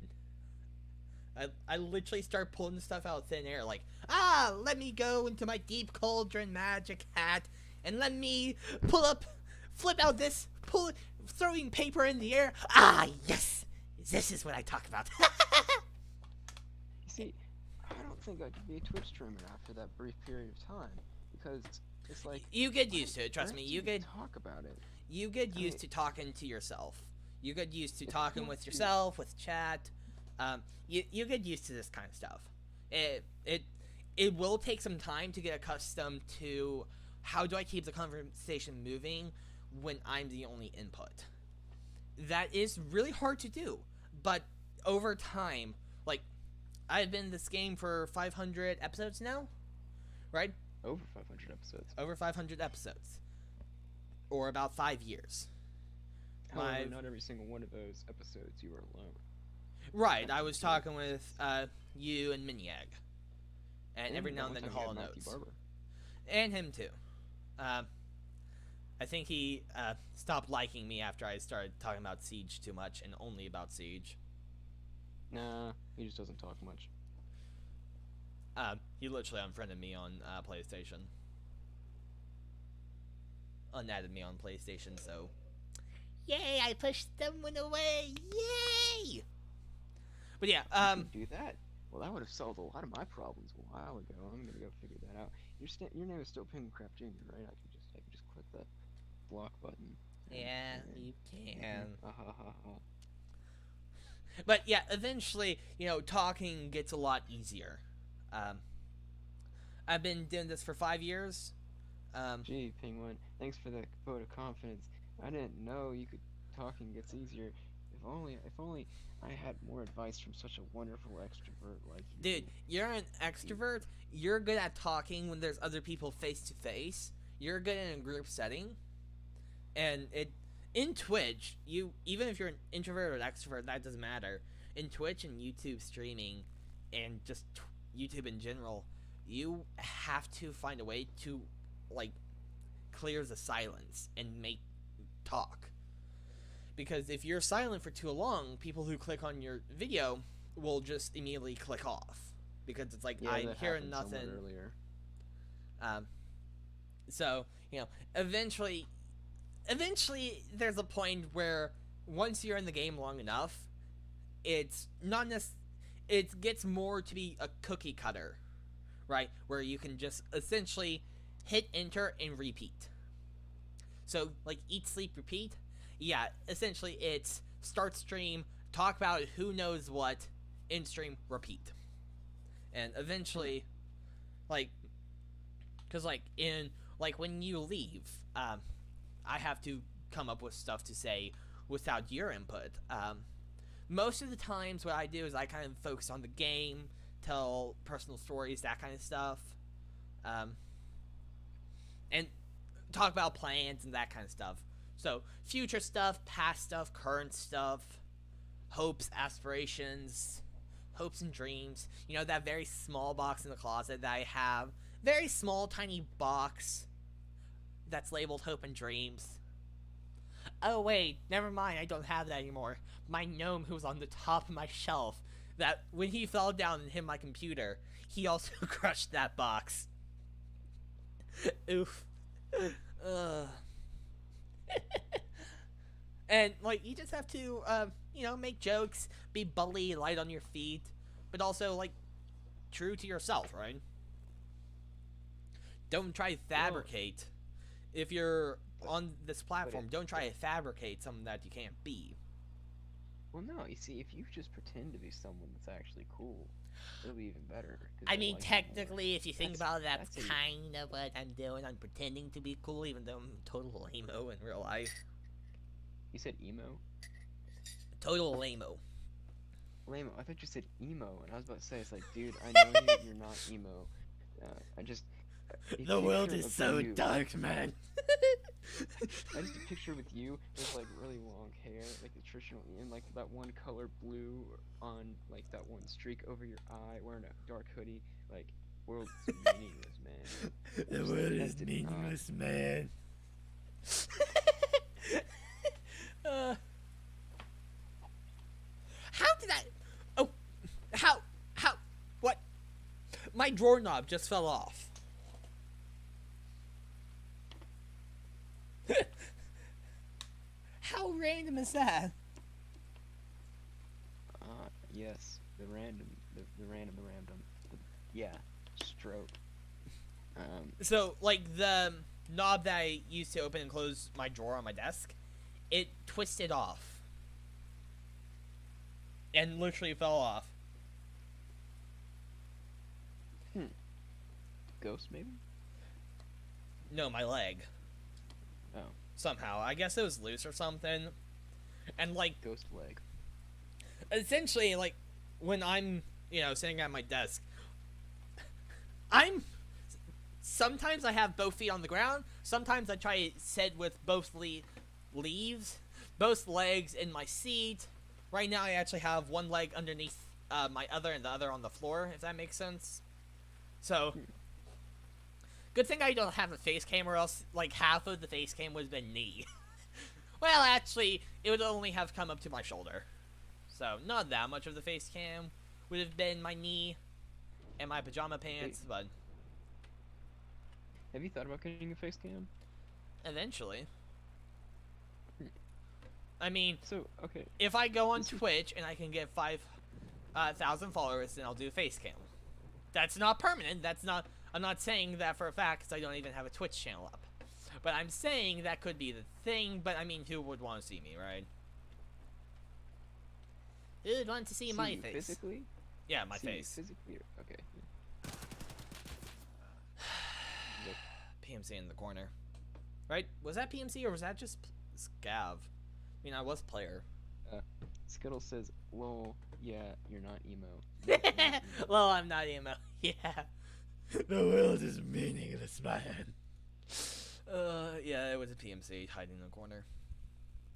I literally start pulling stuff out of thin air, like, ah, let me go into my deep cauldron magic hat, and let me flip out this, throwing paper in the air. Ah, yes, this is what I talk about. You see, I don't think I could be a Twitch streamer after that brief period of time because it's like You get I used to it. Trust me. dread to even talk about it. You get I mean, used to talking to yourself. You get used to if talking people with do, yourself, with chat. You get used to this kind of stuff. It it will take some time to get accustomed to how do I keep the conversation moving when I'm the only input. That is really hard to do, but over time, like, I've been in this game for 500 episodes now, right? Over 500 episodes. Over 500 episodes. Or about 5 years. However, not every single one of those episodes you were alone. Right, I was talking with you and Miniag. And every now and then Hollow Notes. And him too. I think he stopped liking me after I started talking about Siege too much and only about Siege. Nah, he just doesn't talk much. He literally unfriended me on PlayStation. Unadded me on PlayStation, so... Yay, I pushed someone away! Yay! But yeah, You can do that? Well, that would have solved a lot of my problems a while ago. I'm gonna go figure that out. Your name is still Penguincraft Jr., right? I can just click the block button. Yeah, you can. Ha. But yeah, eventually, talking gets a lot easier. I've been doing this for 5 years. Gee, Penguin, thanks for the vote of confidence. I didn't know you could talking gets easier. If only I had more advice from such a wonderful extrovert like you. Dude, you're an extrovert. You're good at talking when there's other people face to face. You're good in a group setting. And in Twitch, even if you're an introvert or an extrovert, that doesn't matter. In Twitch and YouTube streaming and just YouTube in general, you have to find a way to clear the silence and make talk. Because if you're silent for too long, people who click on your video will just immediately click off. Because it's like, I'm hearing nothing. Earlier. So, eventually there's a point where once you're in the game long enough, it's not it gets more to be a cookie cutter, right? Where you can just essentially hit enter and repeat. So, eat, sleep, repeat. Yeah, essentially it's start stream, talk about who knows what, in stream, repeat. And eventually, because when you leave, I have to come up with stuff to say without your input. Most of the times what I do is I kind of focus on the game, tell personal stories, that kind of stuff. And talk about plans and that kind of stuff. So, future stuff, past stuff, current stuff, hopes, aspirations, hopes and dreams. That very small box in the closet that I have. Very small, tiny box that's labeled hope and dreams. Oh, wait, never mind, I don't have that anymore. My gnome who was on the top of my shelf, that when he fell down and hit my computer, he also crushed that box. Oof. And you just have to make jokes, be bubbly, light on your feet, but also true to yourself, right? Don't try to fabricate. If you're on this platform, don't try to fabricate something that you can't be. Well, no, you see, if you just pretend to be someone that's actually cool, it'll be even better. I mean, technically, if you think about it, that's kind of what I'm doing. I'm pretending to be cool, even though I'm total emo in real life. You said emo? Total lame-o. Lame-o? I thought you said emo, and I was about to say, it's like, dude, I know you're not emo. The world is so dark, man. I just a picture with you with really long hair, the traditional, and that one color blue on that one streak over your eye, wearing a dark hoodie. World's meaningless, man. The world is meaningless, man. How did I? Oh, how? What? My drawer knob just fell off. How random is that? Yes, the random. Yeah, stroke. So, the knob that I used to open and close my drawer on my desk, it twisted off. And literally fell off. Ghost, maybe? No, my leg. Oh. Somehow. I guess it was loose or something. And, like, Ghost leg. essentially, like, when I'm, sitting at my desk, I'm... Sometimes I have both feet on the ground. Sometimes I try to sit with both leaves, both legs in my seat. Right now I actually have one leg underneath my other and the other on the floor, if that makes sense. So, good thing I don't have a face cam, or else, like, half of the face cam would have been knee. Well, actually, it would only have come up to my shoulder. So, not that much of the face cam would have been my knee and my pajama pants, but Have you thought about getting a face cam? eventually. I mean, So, okay. if I go on Twitch and I can get 5,000 followers, then I'll do a face cam. That's not permanent. I'm not saying that for a fact because I don't even have a Twitch channel up. But I'm saying that could be the thing. But I mean, who would want to see me, right? Who would want to see my you face? Physically? Yeah, my See you face. physically? Okay. PMC in the corner. Right? Was that PMC or was that just Scav? I mean, I was player. Skittle says, lol, yeah, you're not emo. Well, I'm not emo. Yeah. The world is meaningless, man. Yeah, it was a PMC hiding in the corner,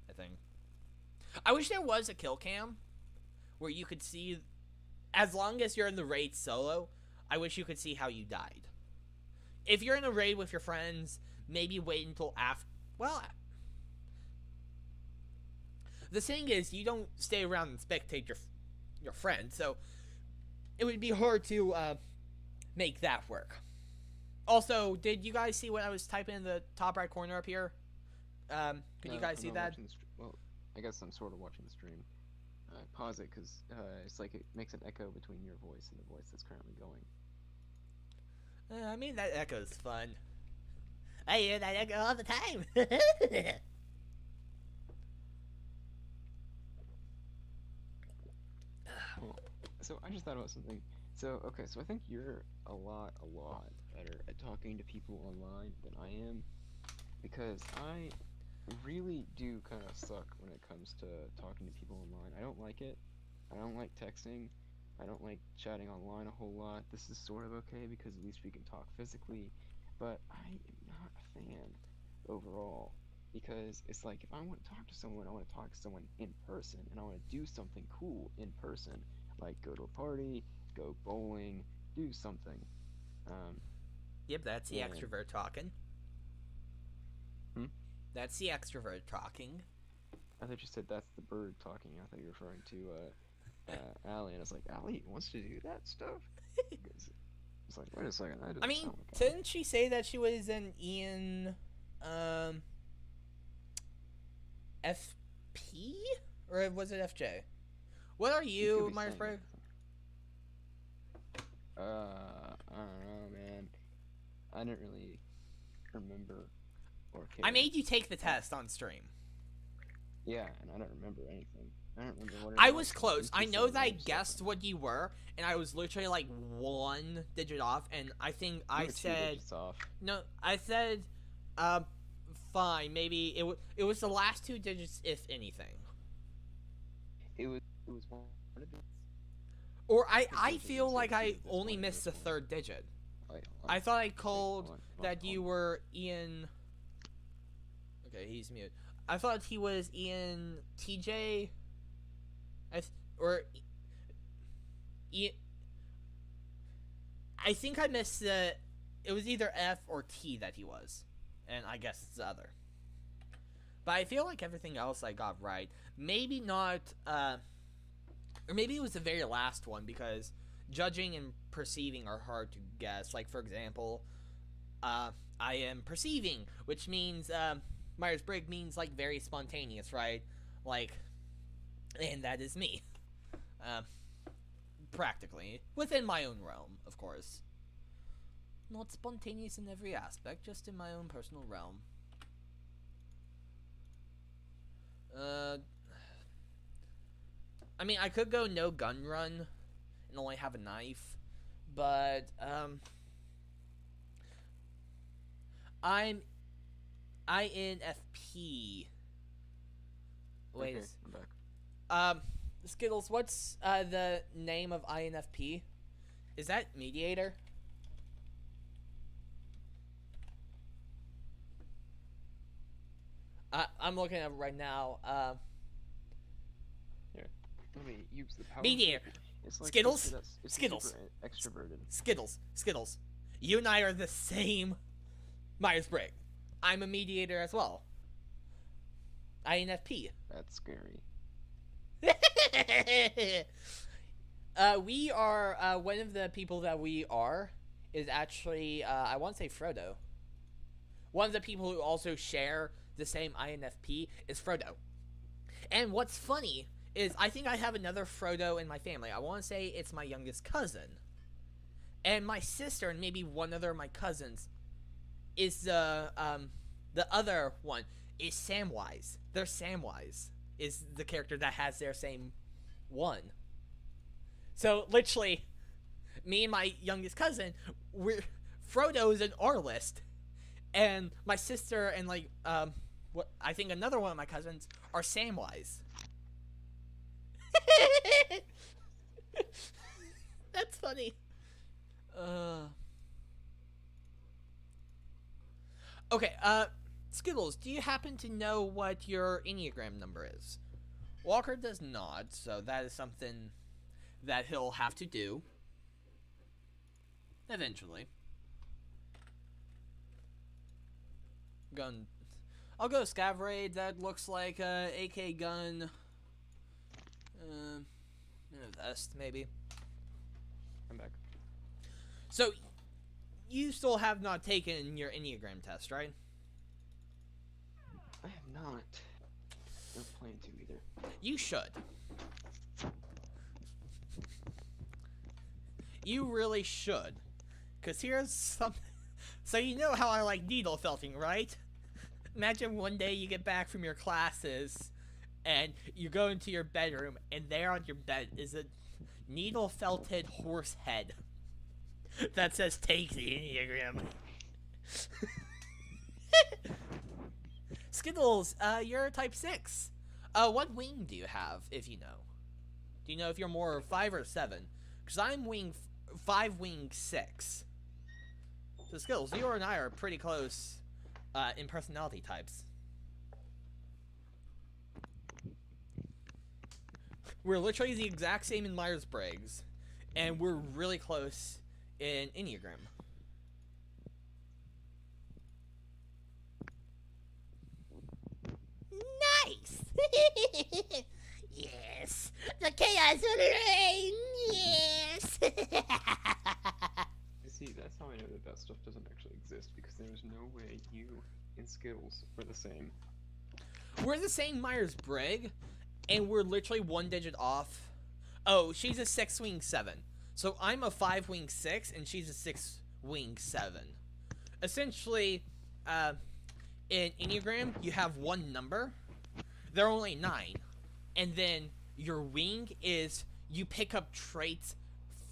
I think. I wish there was a kill cam where you could see, as long as you're in the raid solo, I wish you could see how you died. If you're in a raid with your friends, maybe wait until after. Well, the thing is, you don't stay around and spectate your friend, so it would be hard to make that work. Also, did you guys see what I was typing in the top right corner up here? Can you guys see that? Well, I guess I'm sort of watching the stream. Pause it because it's like it makes an echo between your voice and the voice that's currently going. I mean, that echo's fun. I hear that echo all the time. Well, so I just thought about something. So, okay, so I think you're a lot better at talking to people online than I am, because I really do kind of suck when it comes to talking to people online. I don't like it. I don't like texting. I don't like chatting online a whole lot. This is sort of okay because at least we can talk physically, but I am not a fan overall, because it's like if I want to talk to someone, I want to talk to someone in person, and I want to do something cool in person, like go to a party, go bowling, do something. Yep, that's the And- extrovert talking. Hmm? That's the extrovert talking. I thought you said that's the bird talking. I thought you were referring to Allie, and I was like, Allie wants to do that stuff? It's like, wait a second. I mean, didn't she say that she was an Ian, FP? Or was it FJ? What are you, Myers-Briggs? I don't know, man. I didn't really remember or care. I made you take the test on stream. Yeah, and I don't remember anything. I don't remember what it I was close. I know that I guessed something. what you were, and I was literally like 1 digit off, and I think You I were 2 said... digits off. No, I said, fine, maybe it was the last 2 digits, if anything. It was one of the... Or I digits feel instead like of 2 I digits, only one missed the digit. 3rd digit. Wait, I thought I called hold on, that hold you on. were Ian... Okay, he's mute. I thought he was Ian TJ... I think I missed the... It was either F or T that he was. And I guess it's the other. But I feel like everything else I got right. Maybe not... or maybe it was the very last one, because judging and perceiving are hard to guess. Like, for example, I am perceiving, which means... Myers-Briggs means, like, very spontaneous, right? Like... And that is me. Practically. Within my own realm, of course. Not spontaneous in every aspect, just in my own personal realm. I mean, I could go no gun run and only have a knife, but, I'm INFP. Wait. Okay, I'm back. Skittles, what's the name of INFP? Is that mediator? I'm looking at it right now. Here, let me use the power. Mediator. It's like Skittles. it's Skittles. super extroverted. Skittles. You and I are the same Myers-Briggs. I'm a mediator as well. INFP. That's scary. We are one of the people that we are is actually I want to say Frodo. One of the people who also share the same INFP is Frodo. And what's funny is I think I have another Frodo in my family. I want to say it's my youngest cousin. And my sister and maybe one other of my cousins is the other one is Samwise. They're Samwise is the character that has their same one. So literally, me and my youngest cousin, Frodo's in our list, and my sister and what I think another one of my cousins are Samwise. That's funny. Okay, Skittles, do you happen to know what your Enneagram number is? Walker does not, so that is something that he'll have to do eventually. Gun. I'll go Scav Raid. That looks like a AK gun. A vest, maybe. I'm back. So, you still have not taken your Enneagram test, right? I have not. Don't plan to either. You should. You really should. Because here's something. So you know how I like needle felting, right? Imagine one day you get back from your classes and you go into your bedroom and there on your bed is a needle felted horse head that says take the Enneagram. Skittles, you're type 6. What wing do you have, if you know? Do you know if you're more 5 or 7? Because I'm wing 5, wing 6. So Skittles, you and I are pretty close in personality types. We're literally the exact same in Myers-Briggs, and we're really close in Enneagram. Nice! Yes! The chaos will reign! Yes! See, that's how I know that stuff doesn't actually exist, because there's no way you and Skittles are the same. We're the same Myers-Briggs, and we're literally one digit off. Oh, she's a 6 wing 7. So I'm a 5 wing 6, and she's a 6 wing 7. Essentially, in Enneagram, you have one number. There are only 9. And then your wing is you pick up traits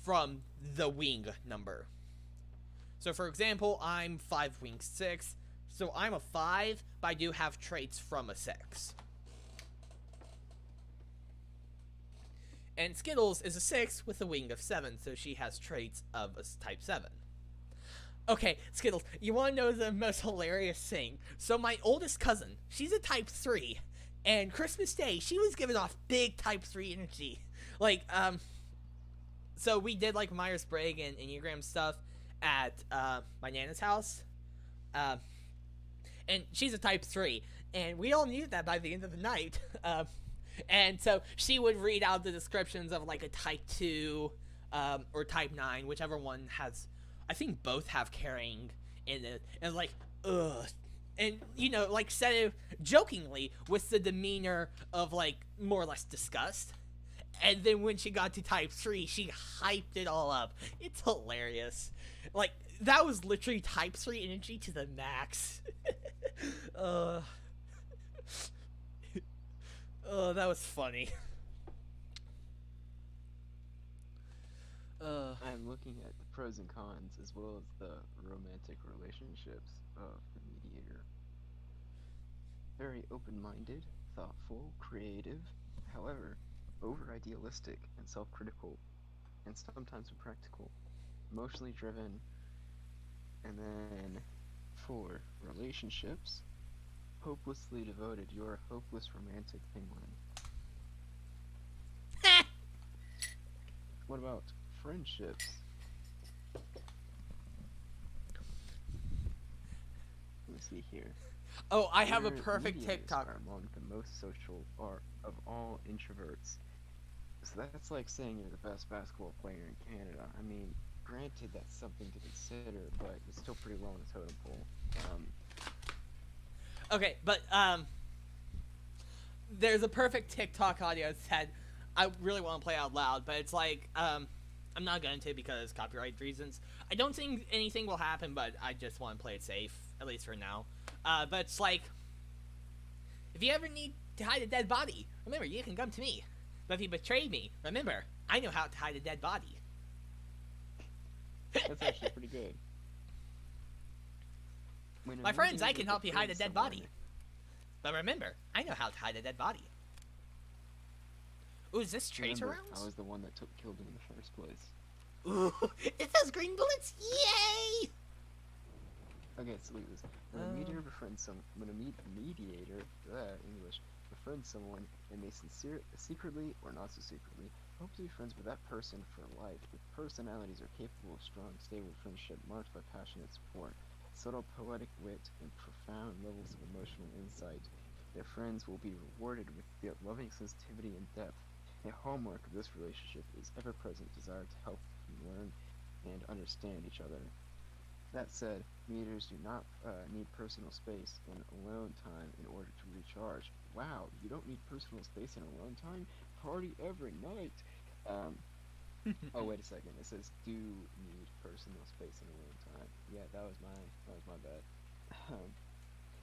from the wing number. So for example, I'm 5 wing 6. So I'm a 5, but I do have traits from a 6. And Skittles is a 6 with a wing of 7, so she has traits of a type 7. Okay, Skittles, you want to know the most hilarious thing? So my oldest cousin, she's a type 3, and Christmas Day, she was giving off big type 3 energy. So we did, Myers-Briggs and Enneagram stuff at, my Nana's house. And she's a type 3, and we all knew that by the end of the night. And so she would read out the descriptions of, a type 2, or type 9, whichever one has... I think both have carrying in it, and ugh. And, said it jokingly with the demeanor of, more or less disgust. And then when she got to type 3, she hyped it all up. It's hilarious. That was literally type 3 energy to the max. Oh, that was funny. I'm looking at the pros and cons as well as the romantic relationships of the mediator. Very open-minded, thoughtful, creative, however, over-idealistic and self-critical, and sometimes impractical, emotionally driven, and then for relationships, hopelessly devoted. You're a hopeless romantic penguin. What about friendships? Let me see here. Oh, I have a Where perfect mediators TikTok. are among the most social are of all introverts. So that's like saying you're the best basketball player in Canada. I mean, granted that's something to consider, but it's still pretty low on the totem pole. Um, Okay, but there's a perfect TikTok audio that I really want to play out loud, but it's like I'm not going to because copyright reasons. I don't think anything will happen, but I just want to play it safe, at least for now. But it's like, if you ever need to hide a dead body, remember, you can come to me. But if you betray me, remember, I know how to hide a dead body. that's actually pretty good. When a My friends, I mediator can help you hide a befriends dead someone- body. But remember, I know how to hide a dead body. Ooh, is this tracer Remember, rounds? I was the one that killed him in the first place. Ooh, it says green bullets. Yay! Okay, so look at this. When a mediator befriends English befriends someone, and they secretly or not so secretly hope to be friends with that person for life. Their personalities are capable of strong, stable friendship marked by passionate support, subtle poetic wit, and profound levels of emotional insight. Their friends will be rewarded with loving sensitivity and depth. A hallmark of this relationship is ever-present desire to help learn and understand each other. That said, mediators do not need personal space and alone time in order to recharge. Wow, you don't need personal space and alone time? Party every night! Oh, wait a second. It says do need personal space and alone time. Yeah, that was my bad.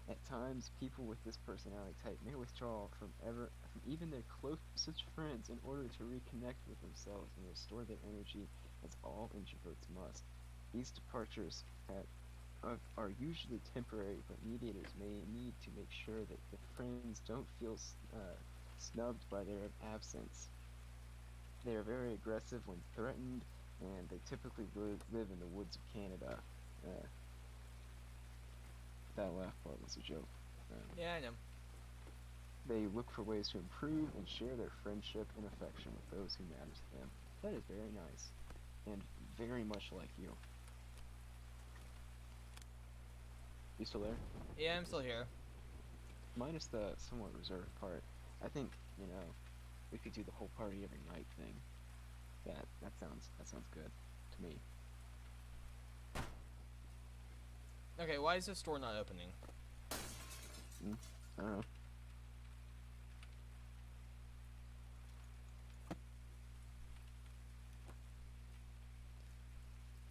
At times, people with this personality type may withdraw from even their closest friends in order to reconnect with themselves and restore their energy, as all introverts must. These departures are usually temporary, but mediators may need to make sure that the friends don't feel snubbed by their absence. They are very aggressive when threatened, and they typically live in the woods of Canada. That last part was a joke. Yeah, I know. They look for ways to improve and share their friendship and affection with those who matter to them. That is very nice, and very much like you. You still there? Yeah, I'm still here. Minus the somewhat reserved part. I think, we could do the whole party every night thing. That sounds good to me. Okay, why is this door not opening? I don't know.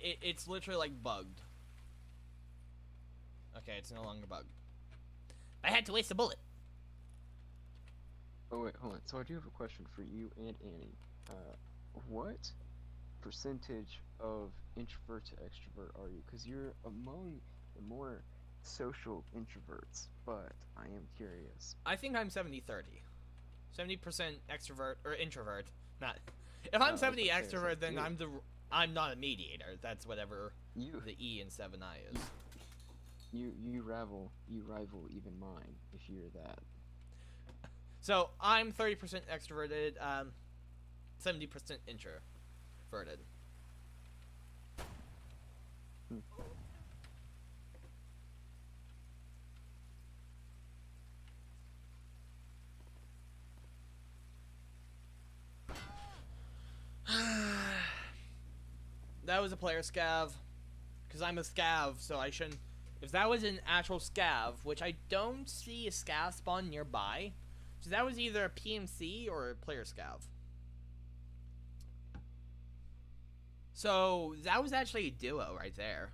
It's literally like bugged. Okay, it's no longer bugged. I had to waste a bullet. Oh wait, hold on. So I do have a question for you and Annie. What percentage of introvert to extrovert are you? Because you're among the more social introverts, but I am curious. I think I'm 70-30. 70% extrovert or introvert. Not. If I'm 70 extrovert, then I'm not a mediator. That's whatever the E in 7i is. You rival even mine if you're that. So I'm 30% extroverted, 70% introverted. That was a player scav, because I'm a scav, so I shouldn't. If that was an actual scav, which I don't see a scav spawn nearby, so that was either a PMC or a player scav. So that was actually a duo right there.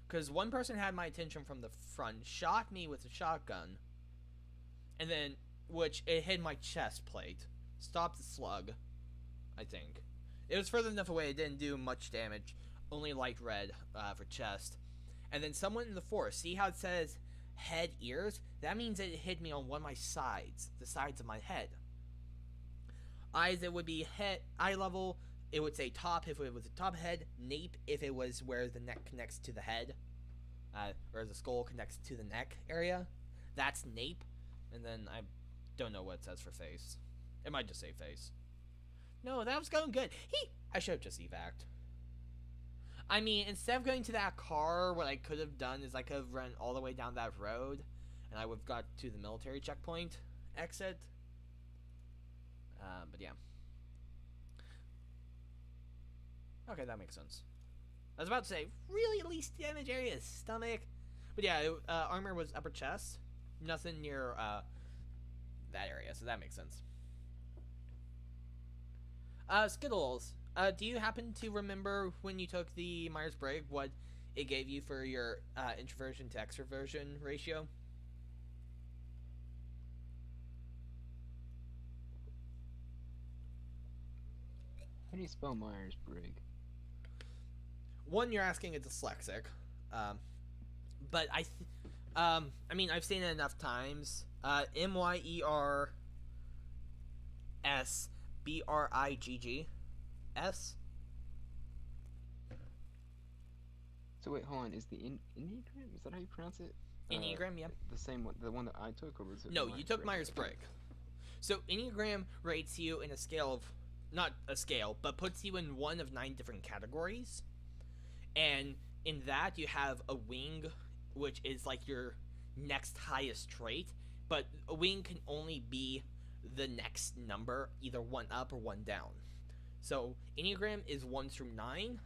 Because one person had my attention from the front, shot me with a shotgun, and then, which it hit my chest plate, stopped the slug, I think, It was further enough away it didn't do much damage, only light red for chest. And then someone in the forest, see how it says head, ears? That means it hit me on one of my sides, the sides of my head. Eyes, it would be head, eye level, it would say top if it was the top head, nape if it was where the neck connects to the head, or the skull connects to the neck area. That's nape. And then I don't know what it says for face. It might just say face. No, that was going good. I should have just evac'd. I mean, instead of going to that car, what I could have done is I could have run all the way down that road, and I would have got to the military checkpoint exit. But yeah. Okay, that makes sense. I was about to say, really least damage area is stomach. But yeah, armor was upper chest. Nothing near that area, so that makes sense. Skittles. Do you happen to remember when you took the Myers-Briggs what it gave you for your introversion to extroversion ratio? How do you spell Myers-Briggs? One, you're asking a dyslexic, but I mean, I've seen it enough times. Myers-Briggs. So wait, hold on. Is the Enneagram? Is that how you pronounce it? Enneagram, yeah. The same one, the one that I took, or was it? No, you took Myers-Briggs. So Enneagram rates you in a scale of, not a scale, but puts you in one of 9 different categories. And in that, you have a wing, which is like your next highest trait. But a wing can only be the next number, either 1 up or 1 down. So Enneagram is 1 through 9.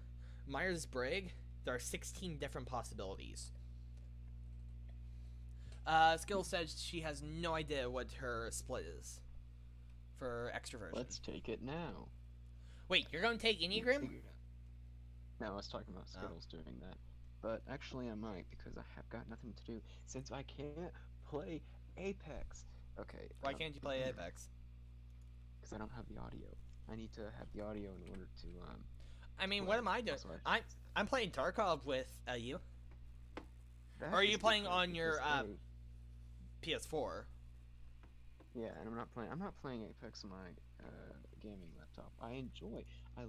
Myers-Briggs, there are 16 different possibilities. Skill says she has no idea what her split is for extroversion. Let's take it now. Wait, you're going to take Enneagram? No, I was talking about Skittles doing that. But actually I might, because I have got nothing to do, since I can't play Apex. Okay. Why can't you play Apex? Because I don't have the audio. I need to have the audio in order to, I mean, what am I doing? I'm playing Tarkov with you. Or are you playing on your PS4? Yeah, and I'm not playing Apex on my gaming laptop. I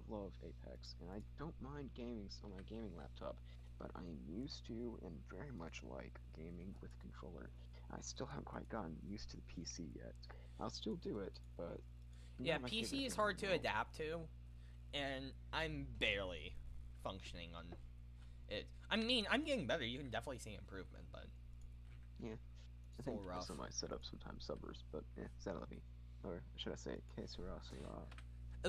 love Apex, and I don't mind gaming on my gaming laptop, but I am used to and very much like gaming with a controller. I still haven't quite gotten used to the PC yet. I'll still do it, but yeah, PC is hard to adapt to, and I'm barely functioning on it. I mean, I'm getting better. You can definitely see improvement, but yeah, I think also my setup sometimes suffers, but yeah, c'est la vie. Or should I say, que sera, sera.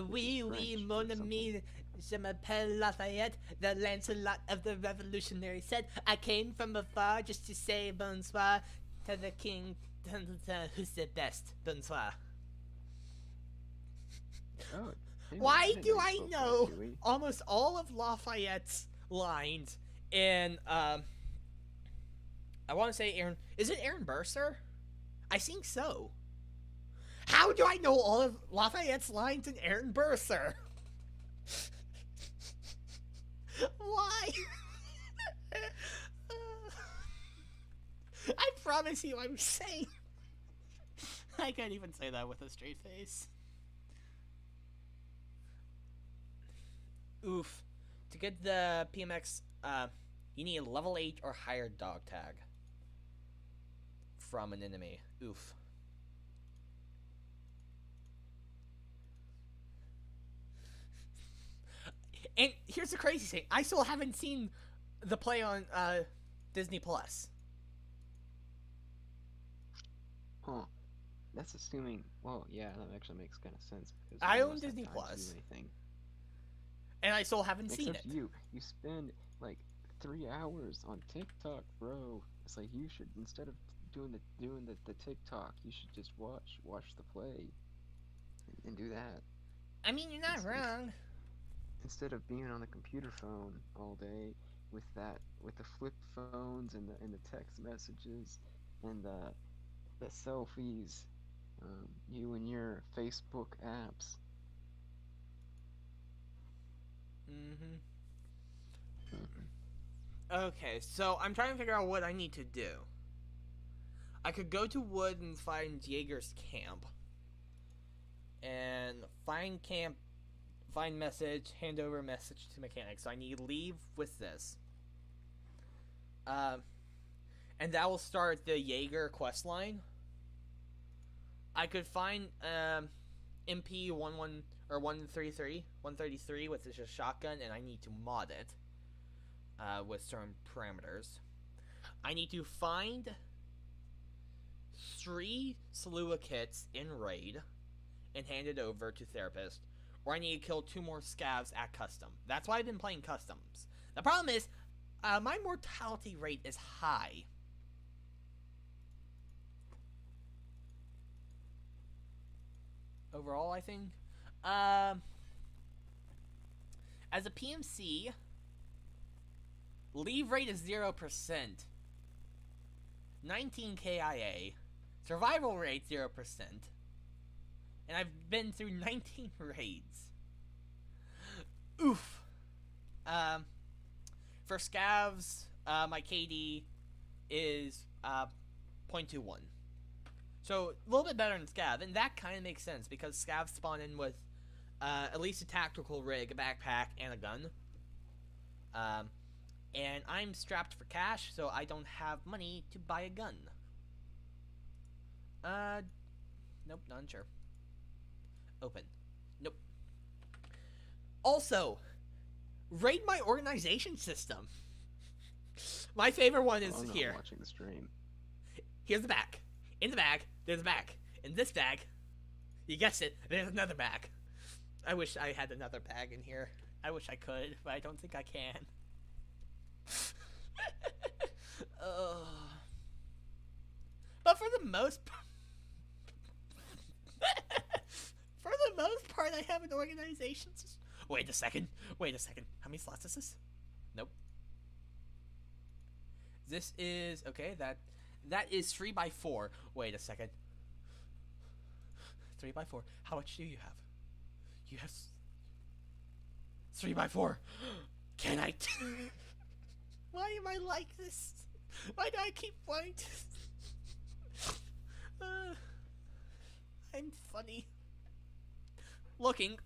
Oui, oui, mon ami, je m'appelle Lafayette, the Lancelot of the Revolutionary set. I came from afar just to say bonsoir to the king, who's the best. Bonsoir. Oh, why do I know almost all of Lafayette's lines in, I want to say Aaron, is it Aaron Burr? I think so. How do I know all of Lafayette's lines in Aaron Burr? Why? I promise you I'm sane. I can't even say that with a straight face. Oof. To get the PMX, you need a level 8 or higher dog tag from an enemy. Oof. And here's the crazy thing. I still haven't seen the play on Disney Plus. Huh. That's assuming... Well, yeah, that actually makes kind of sense. Because I own Disney Plus. And I still haven't seen it. Except you spend like 3 hours on TikTok, bro. It's like you should, instead of doing the TikTok, you should just watch the play and do that. I mean, you're not wrong. Instead of being on the computer phone all day with the flip phones and the text messages and the selfies, you and your Facebook apps. Mm-hmm. Okay, so I'm trying to figure out what I need to do. I could go to Wood and find Jaeger's camp. And find message, hand over message to mechanic. So I need leave with this. And that will start the Jaeger quest line. I could find MP 11 or 133 with just a shotgun, and I need to mod it with certain parameters. I need to find 3 Salua kits in raid and hand it over to therapist, or I need to kill 2 more scavs at custom. That's why I've been playing customs. The problem is my mortality rate is high. Overall, I think. As a PMC, leave rate is 0%. 19 KIA. Survival rate 0%. And I've been through 19 raids. Oof. For scavs, my KD is 0.21. So, a little bit better than Scav, and that kind of makes sense, because Scavs spawn in with at least a tactical rig, a backpack, and a gun. And I'm strapped for cash, so I don't have money to buy a gun. Nope, not unsure. Open. Nope. Also, rate my organization system. My favorite one is here. I'm watching the stream. Here's the back. In the bag, there's a bag. In this bag, you guessed it, there's another bag. I wish I had another bag in here. I wish I could, but I don't think I can. But for the most part, I have an organization. Wait a second. How many slots is this? Nope. This is okay. That is 3x4. Wait a second. 3x4. How much do you have? You have 3x4. Can I? Why am I like this? Why do I keep wanting to? I'm funny. Looking.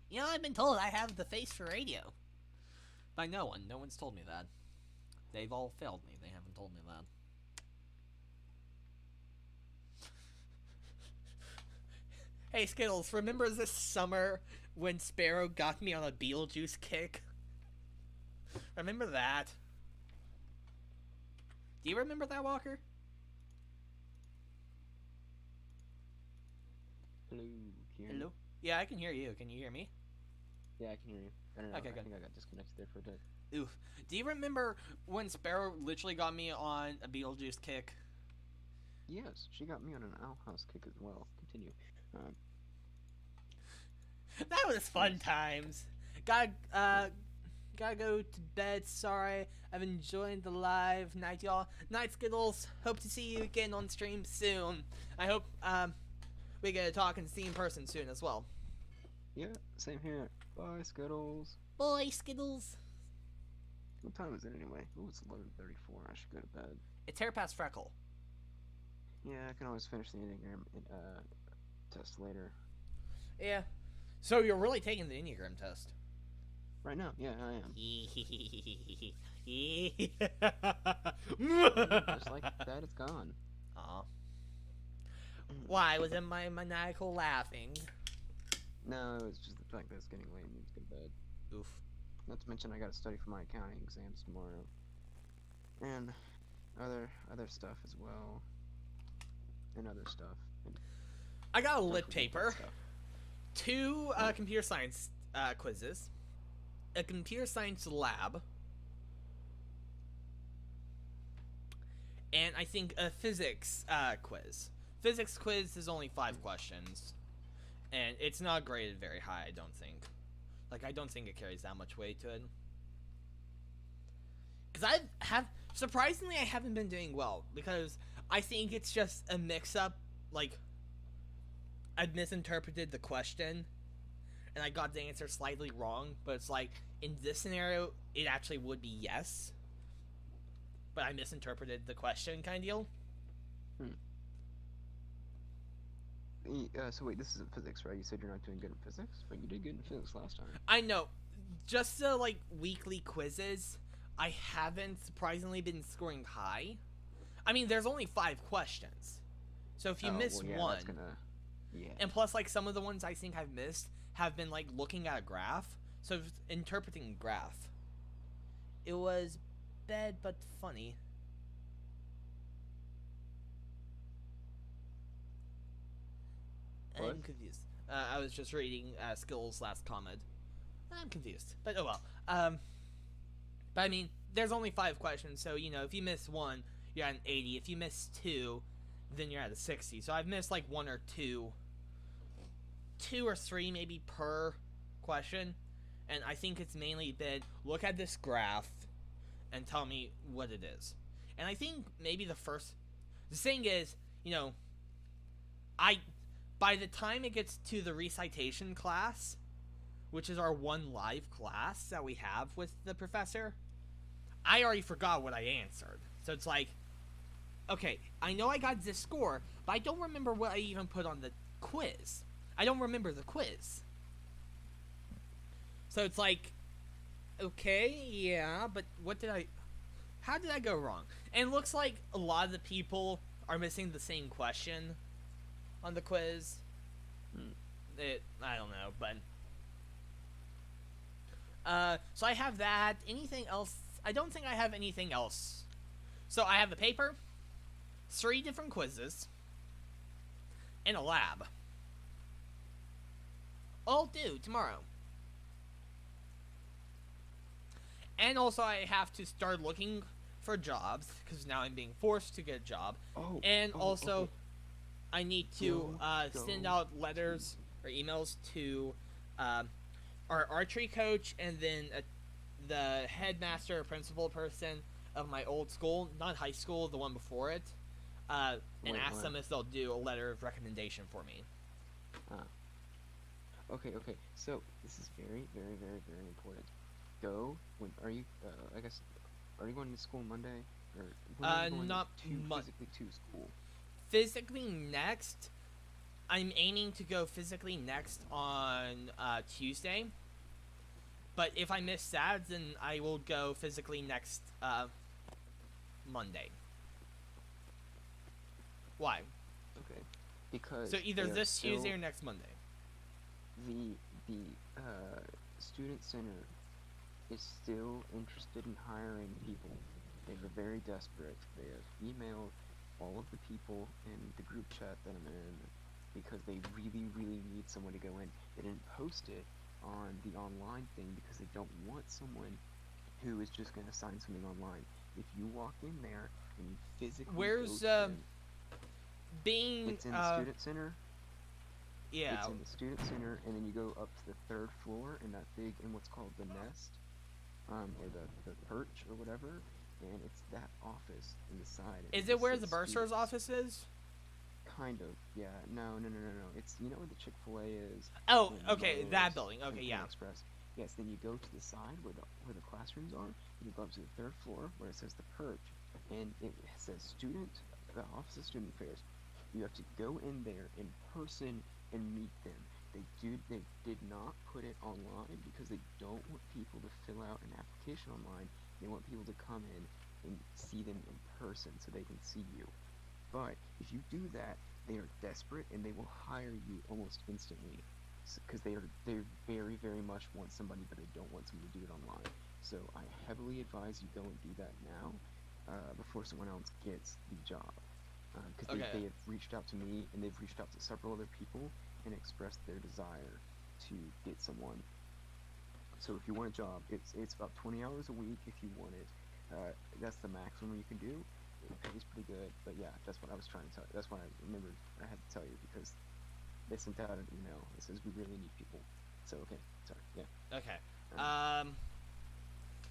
You know, I've been told I have the face for radio. By no one. No one's told me that. They've all failed me. They haven't told me that. Hey, Skittles, remember this summer when Sparrow got me on a Beetlejuice kick? Remember that? Do you remember that, Walker? Hello, Kieran. Hello? Yeah, I can hear you. Can you hear me? Yeah, I can hear you. I don't know. Okay, I good. think I got disconnected there for a bit. Oof. Do you remember when Sparrow literally got me on a Beetlejuice kick? Yes, she got me on an owl house kick as well. Continue. That was fun times. Gotta go to bed. Sorry. I've enjoyed the live. Night, y'all. Night, Skittles. Hope to see you again on stream soon. I hope we get to talk and see in person soon as well. Yeah, same here. Bye, Skittles. Bye, Skittles. What time is it anyway? Ooh, it's 11:34. I should go to bed. It's hair past Freckle. Yeah, I can always finish the Enneagram test later. Yeah. So you're really taking the Enneagram test? Right now, yeah, I am. Just like that, it's gone. Aw. Why was it my maniacal laughing? No, it's just the fact that it's getting late and need to go to bed. Oof. Not to mention I gotta study for my accounting exams tomorrow. And other stuff as well. And other stuff. And I got a don't lit forget that paper, stuff. 2 computer science quizzes, a computer science lab, and I think a physics quiz. Physics quiz is only 5 questions, and it's not graded very high, I don't think. Like, I don't think it carries that much weight to it. Because surprisingly, I haven't been doing well, because I think it's just a mix-up, like, I misinterpreted the question, and I got the answer slightly wrong. But it's like in this scenario, it actually would be yes, but I misinterpreted the question, kind of deal. So wait, this isn't physics, right? You said you're not doing good in physics, but you did good in physics last time. I know, just the like weekly quizzes, I haven't surprisingly been scoring high. I mean, there's only 5 questions, so if you miss well, yeah, one, that's gonna, yeah. and plus like some of the ones I think I've missed have been like looking at a graph, so interpreting graph. It was bad but funny. What? I'm confused. I was just reading Skill's last comment. I'm confused, but oh well. But I mean, there's only 5 questions, so you know, if you miss one, you're at an 80. If you miss 2, then you're at a 60. So I've missed like 1 or 2 or 3 maybe per question, and I think it's mainly been look at this graph and tell me what it is. And I think maybe the thing is, you know, by the time it gets to the recitation class, which is our one live class that we have with the professor, I already forgot what I answered. So it's like, okay, I know I got this score, but I don't remember what I even put on the quiz. I don't remember the quiz. So it's like, okay, yeah, but how did I go wrong? And it looks like a lot of the people are missing the same question on the quiz. I don't know, but so I have that. Anything else? I don't think I have anything else. So I have the paper, 3 different quizzes, and a lab. All due tomorrow. And also I have to start looking for jobs, because now I'm being forced to get a job. And also, okay. I need to send out letters or emails to our archery coach, and then the headmaster or principal person of my old school, not high school, the one before it, and ask them if they'll do a letter of recommendation for me. Okay. So this is very, very, very, very important. Are you? I guess. Are you going to school Monday, or when are you going not physically to school? Physically next, I'm aiming to go physically next on Tuesday. But if I miss that, then I will go physically next Monday. Why? Okay. Because so either this Tuesday or next Monday. The student center is still interested in hiring people. They are very desperate. They have emailed all of the people in the group chat that I'm in because they really, really need someone to go in. They didn't post it on the online thing because they don't want someone who is just going to sign something online. If you walk in there and you physically Where's go to being it's in the student center. Yeah. It's in the student center, and then you go up to the 3rd floor in that in what's called the nest, or the perch or whatever, and it's that office in the side. Is it where the bursar's office is? Kind of, yeah. No. It's, you know where the Chick-fil-A is. Oh, okay, that building. Okay, yeah. Express. Yes, then you go to the side where the classrooms are, and you go up to the 3rd floor where it says the perch, and it says the Office of Student Affairs. You have to go in there in person and meet them. They did not put it online because they don't want people to fill out an application online. They want people to come in and see them in person so they can see you. But if you do that, they are desperate and they will hire you almost instantly, because they very, very much want somebody, but they don't want somebody to do it online. So I heavily advise you go and do that now, before someone else gets the job. Because they have reached out to me, and they've reached out to several other people and expressed their desire to get someone. So if you want a job, it's about 20 hours a week if you want it. That's the maximum you can do. It pays pretty good, but yeah, that's what I was trying to tell you. That's what I remembered I had to tell you, because they sent out an email that says we really need people. So okay, sorry, yeah. Okay.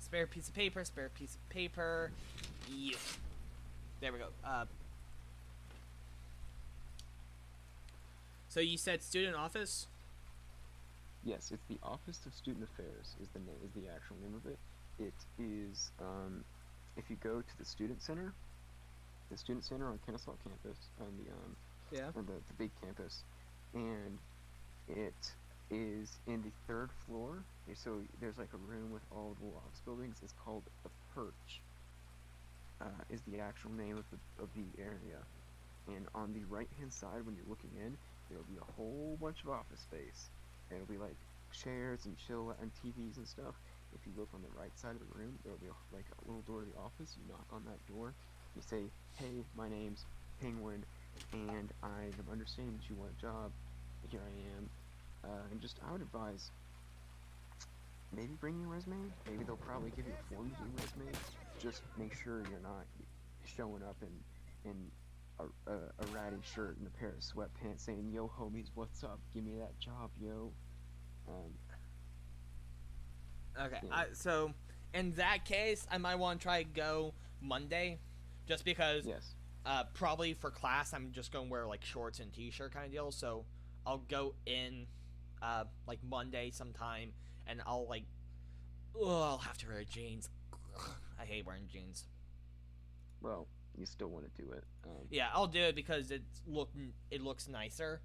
Spare piece of paper. Yeah. There we go. So you said student office? Yes, it's the Office of Student Affairs is the actual name of it. It is if you go to the student center on Kennesaw campus, Yeah. on the big campus, and it is in the third floor. So there's like a room with all the office buildings. It's called the Perch. Is the actual name of the area. And on the right hand side, when you're looking in, there will be a whole bunch of office space. And it'll be like chairs and chill and TVs and stuff. If you look on the right side of the room, there will be like a little door to the office. You knock on that door. You say, "Hey, my name's Penguin, and I am understanding that you want a job. Here I am." And just I would advise maybe bring your resume. Maybe they'll probably give you a form to do resume. Just make sure you're not showing up in a ratty shirt and a pair of sweatpants saying, "Yo, homies, what's up? Give me that job, yo." Okay. Yeah. So in that case, I might want to try go Monday, just because. Yes. Probably for class, I'm just gonna wear like shorts and t-shirt kind of deal. So I'll go in, like Monday sometime, and I'll like, I'll have to wear jeans. I hate wearing jeans. Well, you still want to do it. Yeah, I'll do it because it looks nicer,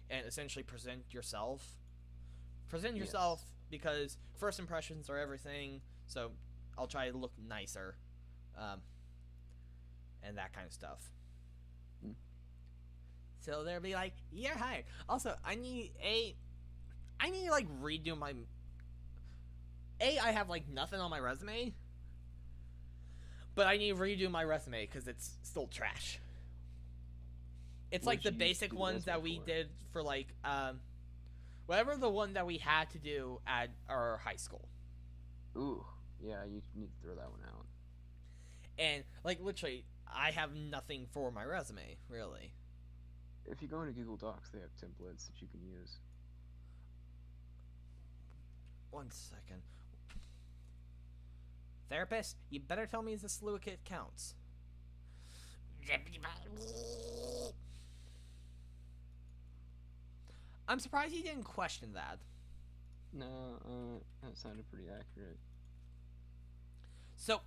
and essentially present yourself. Present Yes. yourself because first impressions are everything. So I'll try to look nicer, and that kind of stuff. Mm. So they'll be like, "You're hired." Also, I need to like redo my. I have like nothing on my resume, but I need to redo my resume because it's still trash. It's What like the did you basic do the ones resume that we for? did for like whatever the one that we had to do at our high school. Ooh, yeah, you need to throw that one out. And like literally, I have nothing for my resume really. If you go into Google Docs, they have templates that you can use. 1 second. Therapist, you better tell me the slew kit counts. I'm surprised you didn't question that. No, that sounded pretty accurate. So,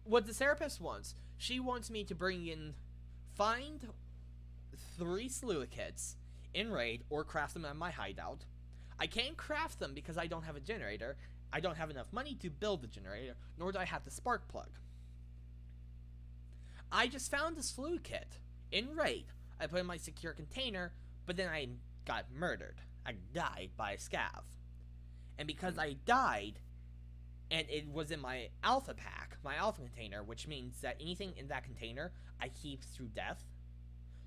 what the therapist wants, she wants me to find 3 slew kits in raid or craft them at my hideout. I can't craft them because I don't have a generator. I don't have enough money to build the generator, nor do I have the spark plug. I just found a slew kit in raid. I put it in my secure container, but then I got murdered. I died by a scav. And because I died, and it was in my alpha pack, my alpha container, which means that anything in that container I keep through death.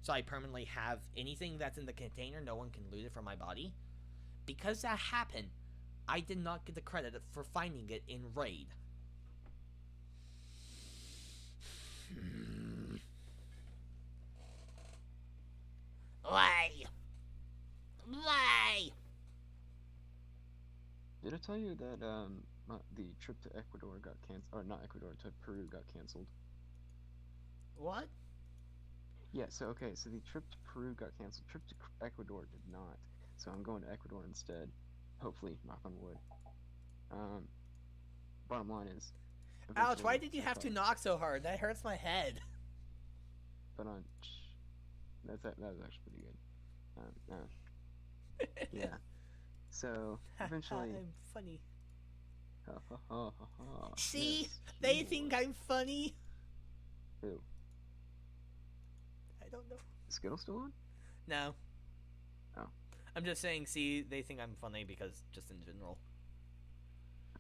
So I permanently have anything that's in the container, no one can loot it from my body. Because that happened, I did not get the credit for finding it in raid. Why? Why? Did I tell you that the trip to Ecuador got canceled, or not Ecuador, to Peru got canceled? What? Yeah, so okay, so the trip to Peru got canceled. Trip to Ecuador did not. So I'm going to Ecuador instead. Hopefully, knock on wood. Bottom line is, Alex, why eventually, did you I have to thought- knock so hard? That hurts my head. But on, that was actually pretty good. Yeah. So eventually, I'm funny. ha ha ha ha ha. See? Yes, They humor. think I'm funny. Who? I don't know. Is Skittle still on? No. Oh. I'm just saying, see, they think I'm funny because just in general.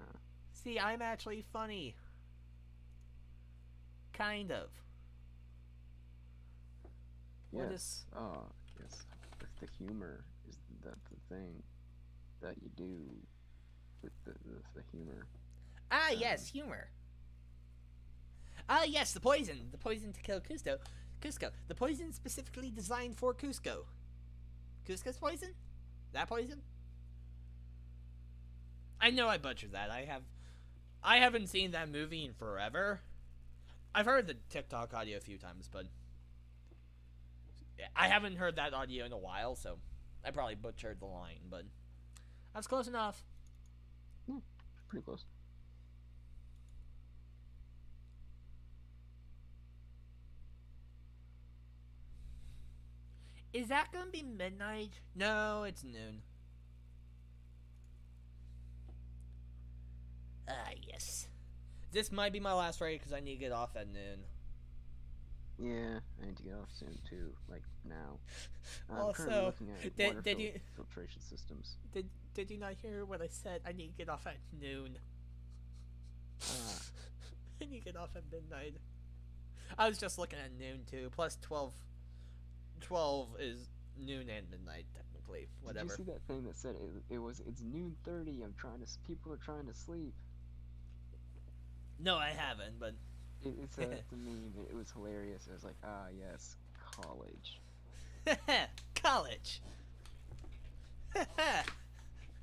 Uh. See, I'm actually funny. Kind of. What Yes. is... Oh, yes. The humor is the thing that you do with the humor. Ah, yes, humor. Ah, yes, the poison. The poison to kill Cusco. The poison specifically designed for Cusco. Cusco's poison? That poison? I know I butchered that. I haven't seen that movie in forever. I've heard the TikTok audio a few times, but I haven't heard that audio in a while, so I probably butchered the line, but that's close enough. Yeah, pretty close. Is that gonna be midnight? No, it's noon. Ah, yes. This might be my last raid because I need to get off at noon. Yeah, I need to get off soon too, like now. I'm currently Also, looking at did, water did you filtration systems. did you not hear what I said? I need to get off at noon. Ah, I need to get off at midnight. I was just looking at noon too. Plus 12 is noon and midnight technically. Whatever. did you see that thing that said it's noon 30? People are trying to sleep. No, I haven't, but It's a meme. It was hilarious. It was like, ah, yes, college. college.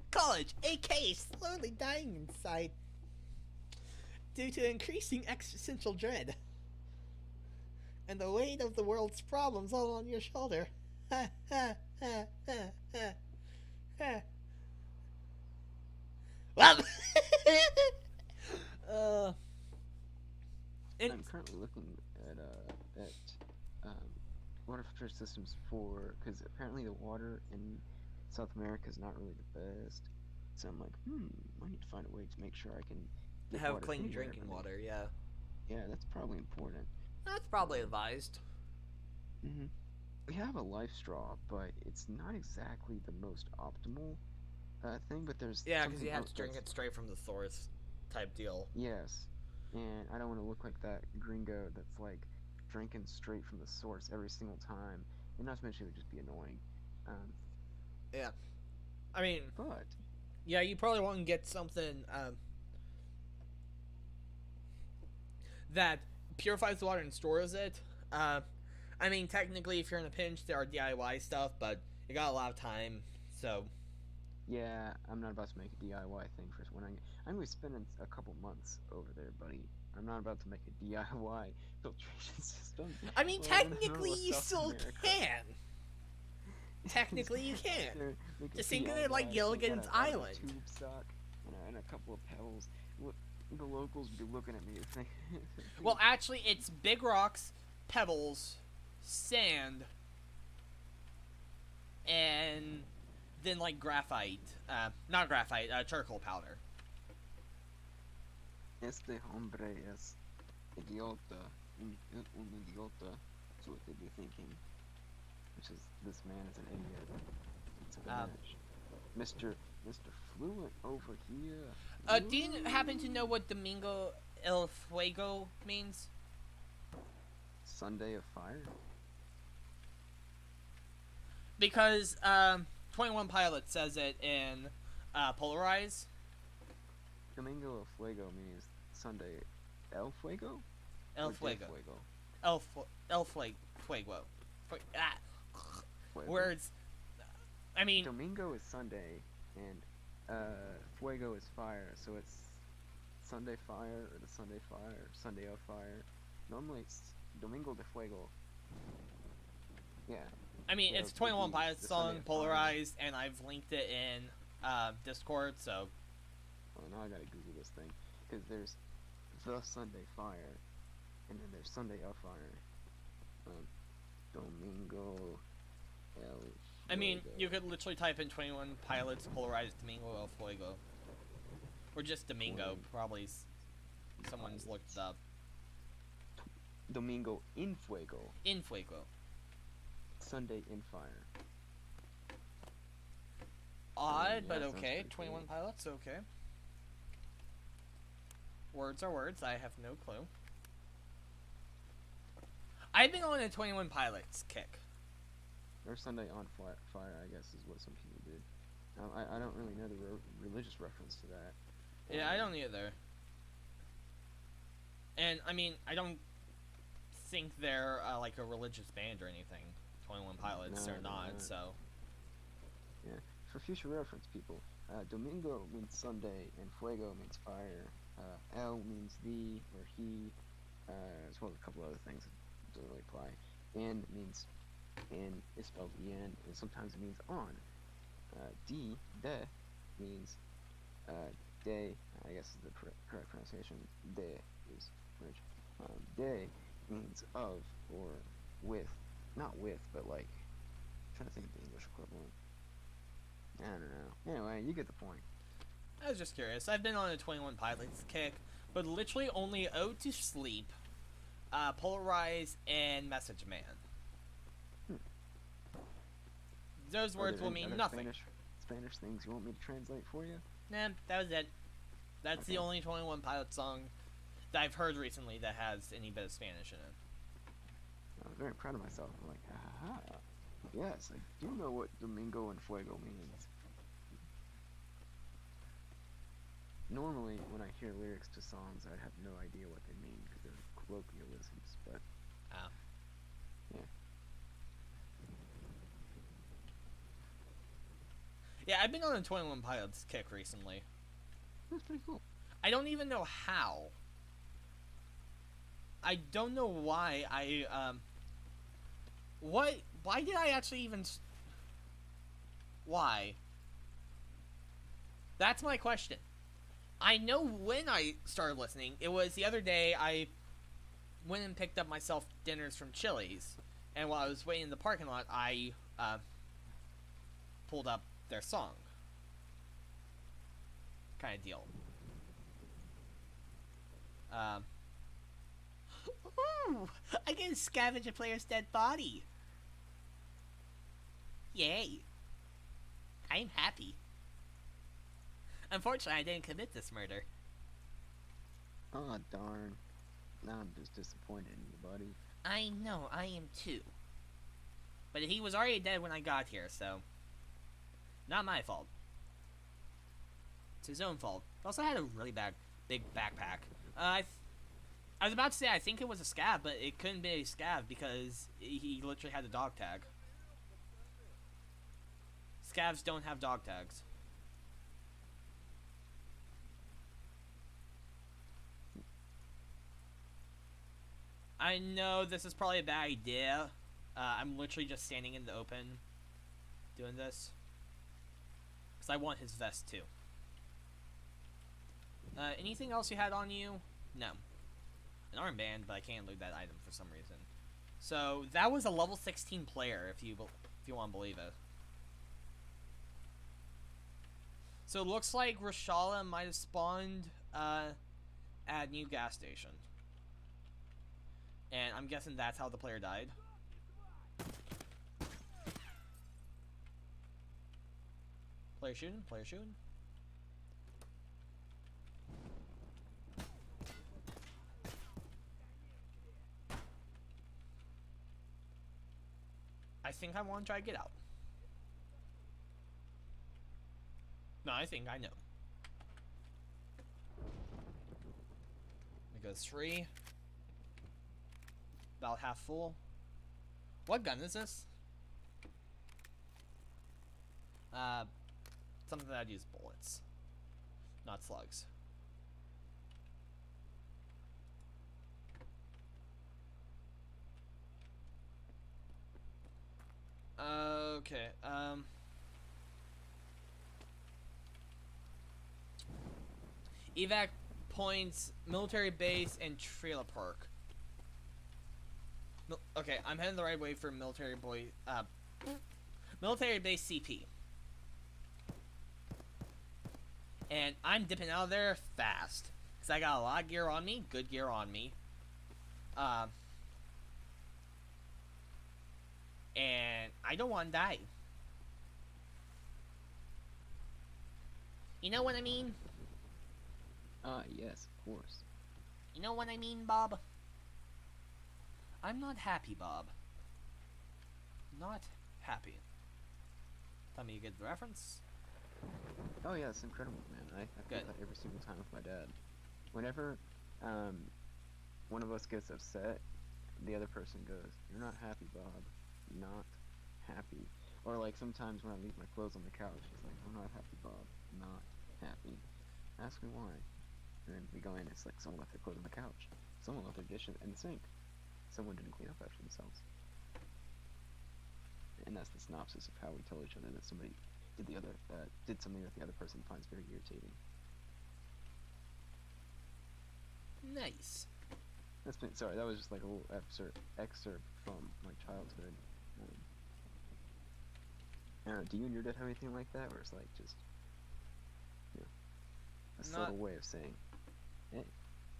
College, AK, slowly dying inside due to increasing existential dread and the weight of the world's problems all on your shoulder. Well, I'm currently looking at um, water filtration systems because apparently the water in South America is not really the best. So I'm like, I need to find a way to make sure I can get have water clean anywhere. drinking water. Yeah, Yeah, that's probably important. that's probably advised. hmm We have a life straw, but it's not exactly the most optimal thing. But there's Yeah, because something you have else to drink that's it straight from the source, type deal. yes, and I don't want to look like that gringo that's like drinking straight from the source every single time. And not to mention it would just be annoying. Um, Yeah, I mean, but yeah, you probably want to get something that purifies the water and stores it. I mean, technically, if you're in a pinch, there are DIY stuff, but you got a lot of time, so yeah, I'm not about to make a DIY thing for when I'm going to spend a couple months over there, buddy. I'm not about to make a DIY filtration system. I mean, Well, in the middle technically, of you South still America. can. Technically, you can. Make a Just think of it like DIY, Gilligan's got a Island. tube sock and a couple of pebbles. The locals would be looking at me and think. Well, actually, it's big rocks, pebbles, sand, and then like graphite. Not graphite, charcoal powder. Este hombre es idiota. Un idiota. That's what they'd be thinking. Which is, this man is an idiot. It's a match. Mr. Fluent over here. Do you happen to know what Domingo El Fuego means? Sunday of Fire? Because 21 Pilots says it in Polarize. Domingo El Fuego means Sunday El Fuego? El Or Fuego. De Fuego? El Fuego. Fuego. Words. I mean, Domingo is Sunday, and Fuego is fire, so it's Sunday Fire or the Sunday Fire, Sunday of Fire. Normally it's Domingo de Fuego. Yeah. I mean, So it's it would 21 be Pilots the song, Sunday of Fire. Polarized, and I've linked it in Discord, so. Oh, now I gotta Google this thing, because there's the Sunday Fire, and then there's Sunday of Fire. Domingo El I mean, Fuego. you could literally type in 21 Pilots, Polarized, Domingo El Fuego. Or just Domingo, probably someone's looked it up. Domingo in Fuego. In Fuego. Sunday in Fire. Odd, yeah, but sounds okay. pretty 21 cool. Pilots, okay. Words are words, I have no clue. I've been on a 21 Pilots kick. Or Sunday on Fire, I guess, is what some people did. I don't really know the religious reference to that. Yeah, I don't either. And, I mean, I don't think they're, like, a religious band or anything. 21 Pilots, No, they're they're not, not. so. Yeah, for future reference, people, Domingo means Sunday, and Fuego means fire. El means thee, or he, as well as a couple other things that don't really apply. And means and it's spelled en, and sometimes it means on. De means day. I guess is the correct pronunciation. De is French. De means of or with, not with, but like. I'm trying to think of the English equivalent. I don't know. Anyway, you get the point. I was just curious. I've been on a 21 Pilots kick, but literally only Ode to Sleep, Polarize, and Message Man. Those words will mean nothing. Spanish things you want me to translate for you? Nah, that was it. That's the only 21 Pilot song that I've heard recently that has any bit of Spanish in it. I was very proud of myself. I'm like, ha. Yes, I do know what Domingo and Fuego means. Normally, when I hear lyrics to songs, I have no idea what they mean because they're colloquialisms, but... Oh. Yeah. Yeah, I've been on a 21 Pilots kick recently. That's pretty cool. I don't even know how. I don't know why why did I actually even... Why? That's my question. I know when I started listening. It was the other day I went and picked up myself dinners from Chili's. And while I was waiting in the parking lot, I pulled up their song. Kind of deal. Ooh, I can scavenge a player's dead body. Yay. I'm happy. Unfortunately, I didn't commit this murder. Oh, darn. Now I'm just disappointed in you, buddy. I know, I am too. But he was already dead when I got here, so... Not my fault. It's his own fault. He also had a really big backpack. I was about to say I think it was a scav, but it couldn't be a scav because he literally had a dog tag. Scavs don't have dog tags. I know this is probably a bad idea. I'm literally just standing in the open doing this. Because I want his vest too. Anything else you had on you? No. An armband, but I can't loot that item for some reason. So that was a level 16 player, if you want to believe it. So it looks like Rashala might have spawned at new gas station. And I'm guessing that's how the player died. Player shooting, player shooting. I think I want to try to get out. No, I think I know. It goes 3. About half full. What gun is this? Something that I'd use bullets, not slugs. Okay, evac points, military base, and trailer park. Okay, I'm heading the right way for military base CP. And I'm dipping out of there fast. Because I got a lot of gear on me, good gear on me. And I don't want to die. You know what I mean? Yes, of course. You know what I mean, Bob? I'm not happy, Bob. Not happy. Tell me you get the reference? Oh yeah, it's incredible, man. I feel that every single time with my dad. Whenever one of us gets upset, the other person goes, "You're not happy, Bob. Not happy." Or like sometimes when I leave my clothes on the couch, he's like, "I'm not happy, Bob. Not happy." Ask me why. And then we go in, it's like someone left their clothes on the couch. Someone left their dishes in the sink. Someone didn't clean up after themselves. and that's the synopsis of how we tell each other that somebody did something that the other person finds very irritating. Nice. Sorry, that was just like a little excerpt from my childhood. I don't know, do you and your dad have anything like that, where it's like just, you know, a subtle way of saying, hey,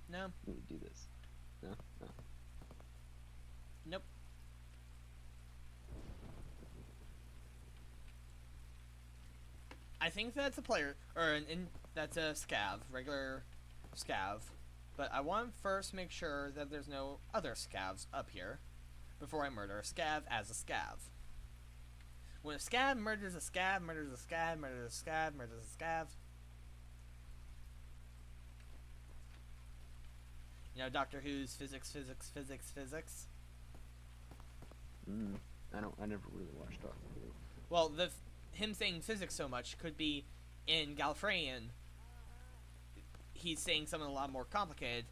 no, you need to do this? No? No. Nope. I think that's a player, or that's a scav, regular scav. But I want to first make sure that there's no other scavs up here before I murder a scav as a scav. When a scav murders a scav, murders a scav, murders a scav, murders a scav. You know, Doctor Who's physics, physics, physics, physics. I never really watched Doctor Who. Well, him saying physics so much could be in Gallifreyan. He's saying something a lot more complicated,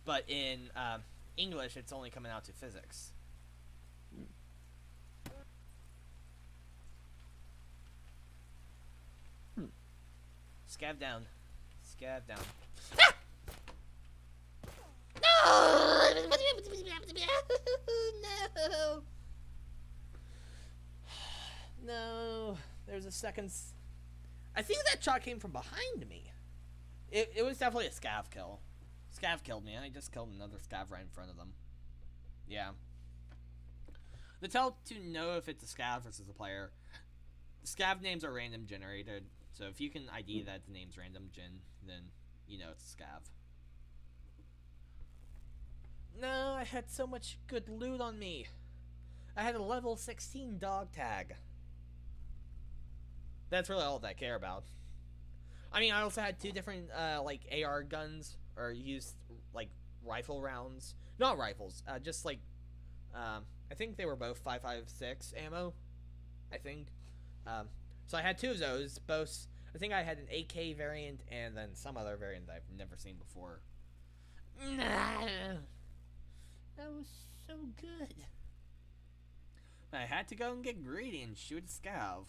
but in English, it's only coming out to physics. Scav down. Scav down. Ah! No! No. There's a second. I think that shot came from behind me. It was definitely a scav kill. Scav killed me. I just killed another scav right in front of them. Yeah. The tell to know if it's a scav versus a player. Scav names are random generated. So if you can ID that the name's random gen, then you know it's a scav. No, I had so much good loot on me. I had a level 16 dog tag. That's really all that I care about. I mean, I also had two different, like, AR guns, or used, like, rifle rounds. Not rifles, just, like, I think they were both 5.56 ammo, I think. So I had two of those, both, I think I had an AK variant, and then some other variant that I've never seen before. Nah, that was so good. But I had to go and get greedy and shoot a scav.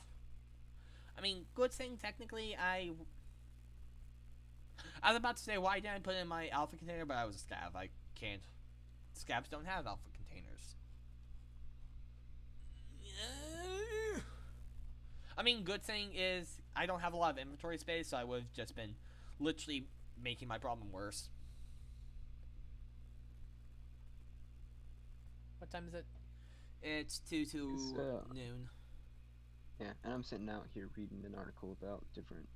I mean, good thing, technically, I was about to say, why didn't I put it in my alpha container, but I was a scav. I can't. Scavs don't have alpha containers. I mean, good thing is, I don't have a lot of inventory space, so I would have just been literally making my problem worse. What time is it? It's 2 to noon. Yeah, and I'm sitting out here reading an article about different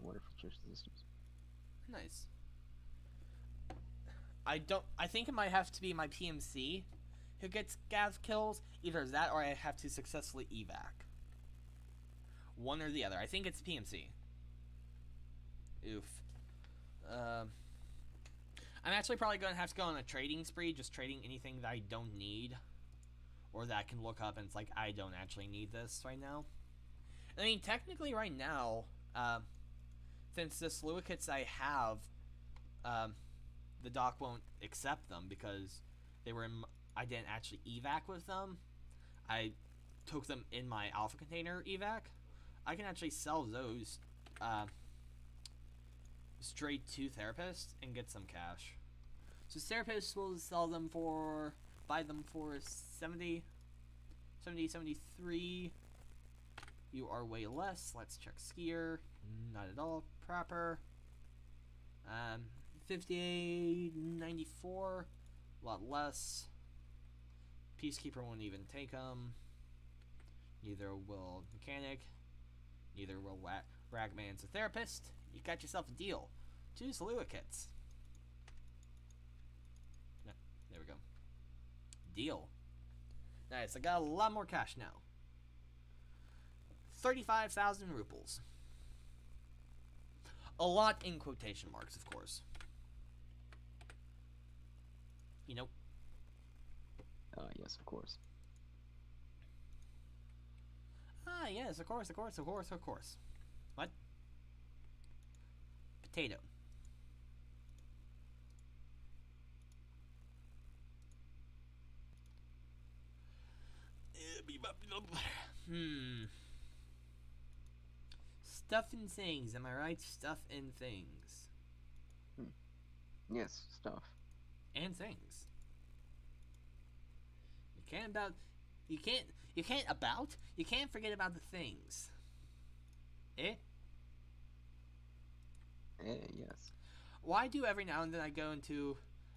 water filtration systems. Nice. I think it might have to be my PMC who gets scav kills. Either that or I have to successfully evac. One or the other. I think it's PMC. Oof. I'm actually probably going to have to go on a trading spree, just trading anything that I don't need. Or that I can look up and it's like, I don't actually need this right now. I mean, technically right now, since the slew of kits I have, the doc won't accept them because they were in, I didn't actually evac with them. I took them in my alpha container evac. I can actually sell those straight to therapists and get some cash. So therapists will sell them for, buy them for 70, 73. You are way less. Let's check skier. Not at all proper. 58, 94. A lot less. Peacekeeper won't even take them. Neither will mechanic. Neither will Ragman's a therapist. You got yourself a deal. 2 Salua kits. No, there we go. Deal. Nice. I got a lot more cash now. 35,000 rubles. A lot in quotation marks, of course. You know. Yes, of course. Ah, yes, of course, of course, of course, of course. What? Potato. Be my Stuff and things. Am I right? Stuff and things. Yes, stuff. And things. You can't forget about the things. Eh? Yes. Why do every now and then I go into...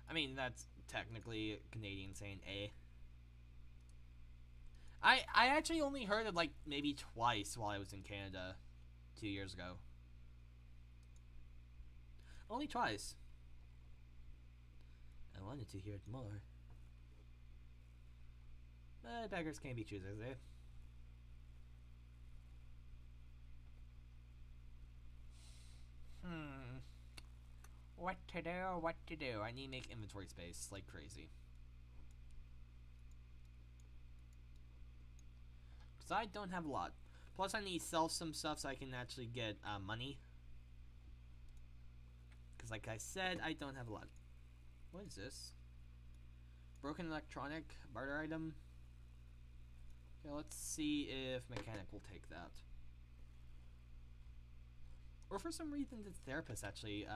I mean, that's technically Canadian saying eh. I actually only heard it like maybe twice while I was in Canada 2 years ago. Only twice. I wanted to hear it more. But beggars can't be choosers, eh? What to do? I need to make inventory space like crazy. Because I don't have a lot. Plus I need to sell some stuff so I can actually get money. Because like I said, I don't have a lot. What is this? Broken electronic barter item. Okay, let's see if mechanic will take that. Or for some reason the therapist actually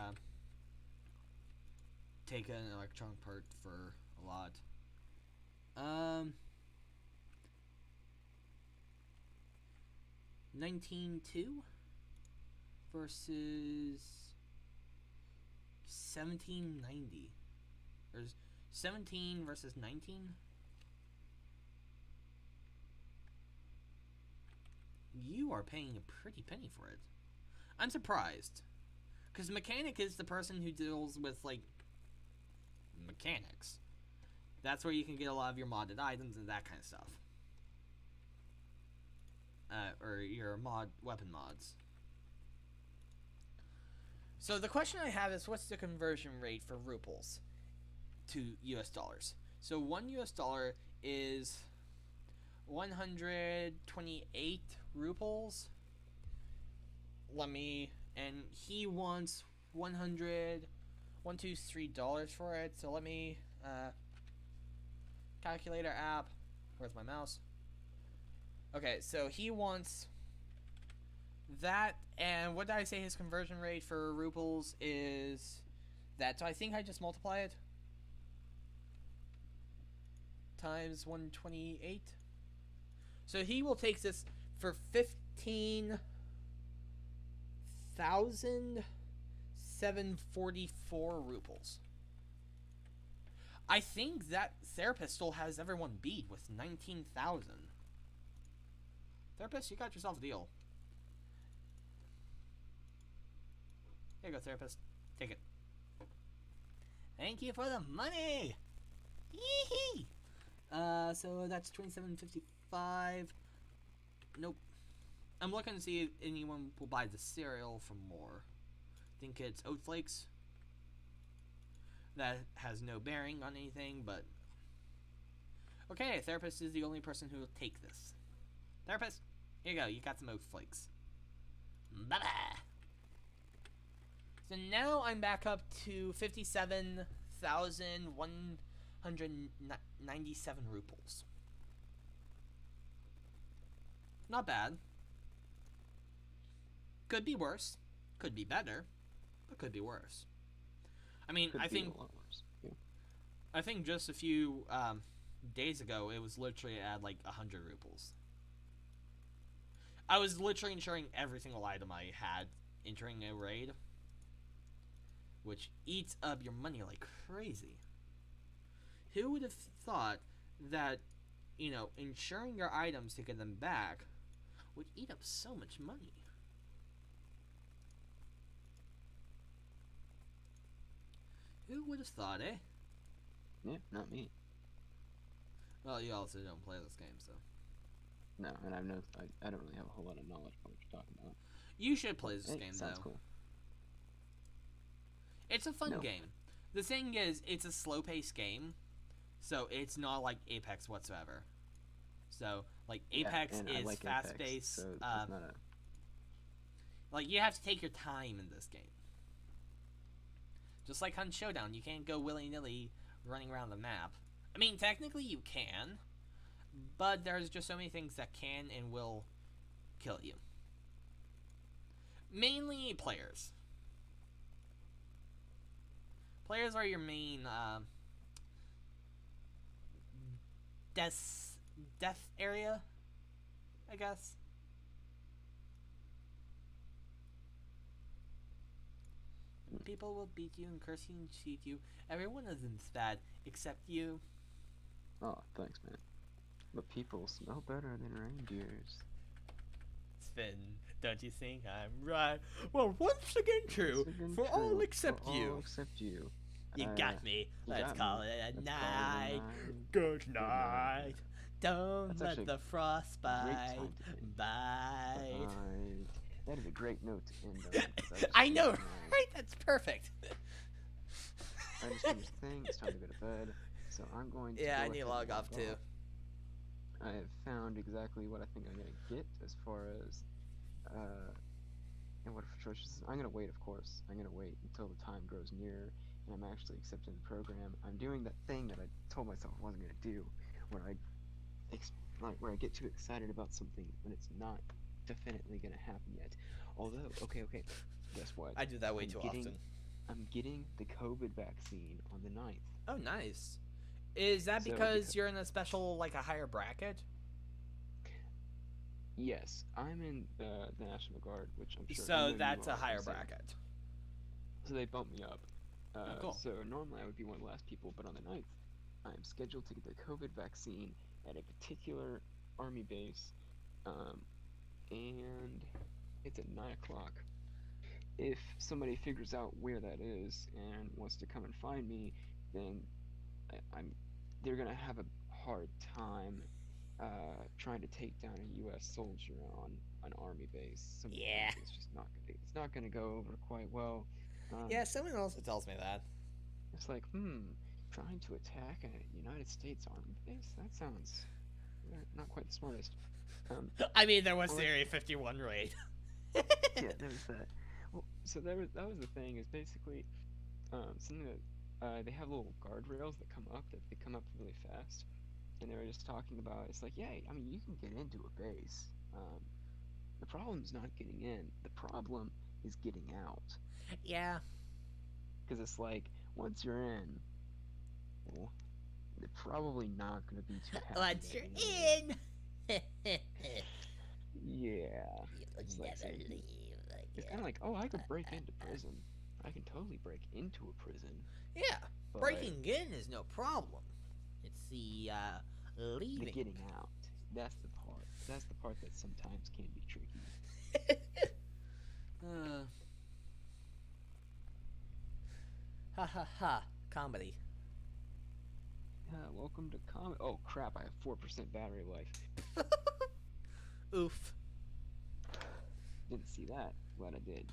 take an electronic part for a lot. 19.2 versus 1790. Or 17 versus 19. You are paying a pretty penny for it. I'm surprised. Because mechanic is the person who deals with, like, mechanics. That's where you can get a lot of your modded items and that kind of stuff. Or your weapon mods. So the question I have is, what's the conversion rate for rubles to US dollars? So $1 is 128 rubles. And he wants $123 for it. So let me, calculator app. Where's my mouse? Okay, so he wants that, and what did I say his conversion rate for rubles is that? So I think I just multiply it times 128. So he will take this for 15,744 rubles. I think that therapist still has everyone beat with 19,000. Therapist, you got yourself a deal. Here you go, therapist. Take it. Thank you for the money! Yee-hee! So that's 27.55. Nope. I'm looking to see if anyone will buy the cereal for more. I think it's oat flakes. That has no bearing on anything, but... Okay, therapist is the only person who will take this. Therapist, here you go. You got some oat flakes. Bye-bye! So now I'm back up to 57,197 rubles. Not bad. Could be worse. Could be better. But could be worse. I mean, I think a lot worse. Yeah. I think just a few days ago it was literally at like 100 rubles. I was literally insuring every single item I had entering a raid, which eats up your money like crazy. Who would have thought that, you know, insuring your items to get them back would eat up so much money? Who would have thought, eh? Yeah, not me. Well, you also don't play this game, so. No, and I don't really have a whole lot of knowledge about what you're talking about. You should play this game, sounds though. Cool. It's a fun game. The thing is, it's a slow-paced game, so it's not like Apex whatsoever. So, like, Apex is like fast-paced. So it's not a... Like, you have to take your time in this game. Just like Hunt Showdown, you can't go willy-nilly running around the map. I mean, technically you can, but there's just so many things that can and will kill you. Mainly players. Players are your main death area, I guess. People will beat you and curse you and cheat you. Everyone is bad except you. Oh, thanks, man. But people smell better than reindeers. Finn, don't you think I'm right? Well, once again true, for all except you. All except you. You got me. Let's call it a night. Good Good night. Don't That's let actually the frost bite. time to end. Bite. That is a great note to end on. 'Cause I know, just- right? That's perfect. I just finished the thing. It's time to go to bed. So I'm going to. Yeah, go I need to ahead log and off too. I have found exactly what I think I'm gonna get as far as and what choices. I'm gonna wait, of course. I'm gonna wait until the time grows nearer and I'm actually accepting the program. I'm doing that thing that I told myself I wasn't gonna do, where where I get too excited about something when it's not definitely gonna happen yet. Although, okay, guess what? I do that way too often. I'm getting the COVID vaccine on the 9th. Oh, nice. Is that because you're in a special, like a higher bracket? Yes, I'm in the National Guard, which I'm sure. So that's a higher bracket. So they bumped me up. Cool. So normally I would be one of the last people, but on the 9th, I'm scheduled to get the COVID vaccine at a particular army base, and it's at 9 o'clock. If somebody figures out where that is and wants to come and find me, then they're gonna have a hard time trying to take down a U.S. soldier on an army base. Yeah. It's not gonna go over quite well. Yeah, someone else tells me that. It's like, trying to attack a United States army base? That sounds not quite the smartest. I mean, there was the Area 51 raid. Yeah, there was that. Well, so that was the thing. Is basically something that they have little guardrails that come up really fast, and they were just talking about. It's like, yeah, I mean, you can get into a base. The problem's not getting in. The problem is getting out. Yeah. Because it's like, once you're in, well, they're probably not going to be too happy. Once you're in. Yeah. You'll never leave. It's kind of like, oh, I could break into prison. I can totally break into a prison. Yeah. But Breaking in is no problem. It's the leaving. the getting out. That's the part. That's the part that sometimes can be tricky. Ha ha ha. Comedy. Welcome to comedy. Oh crap! I have 4% battery life. Oof. Didn't see that. Glad I did.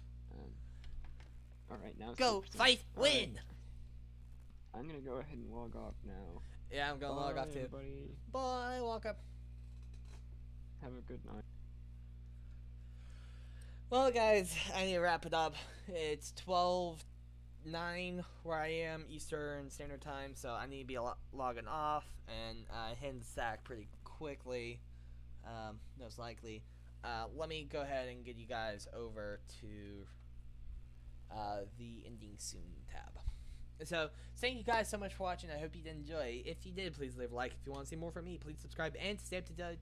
All right, now. Go 6%. fight, All win. right. I'm gonna go ahead and log off now. Yeah, I'm gonna log off too. Everybody. Bye. Walk up. Have a good night. Well, guys, I need to wrap it up. It's 12:09 where I am Eastern Standard Time, so I need to be logging off and hitting the sack pretty quickly, most likely. Let me go ahead and get you guys over to the ending soon tab. So, thank you guys so much for watching. I hope you did enjoy. If you did, please leave a like. If you want to see more from me, please subscribe and stay up to date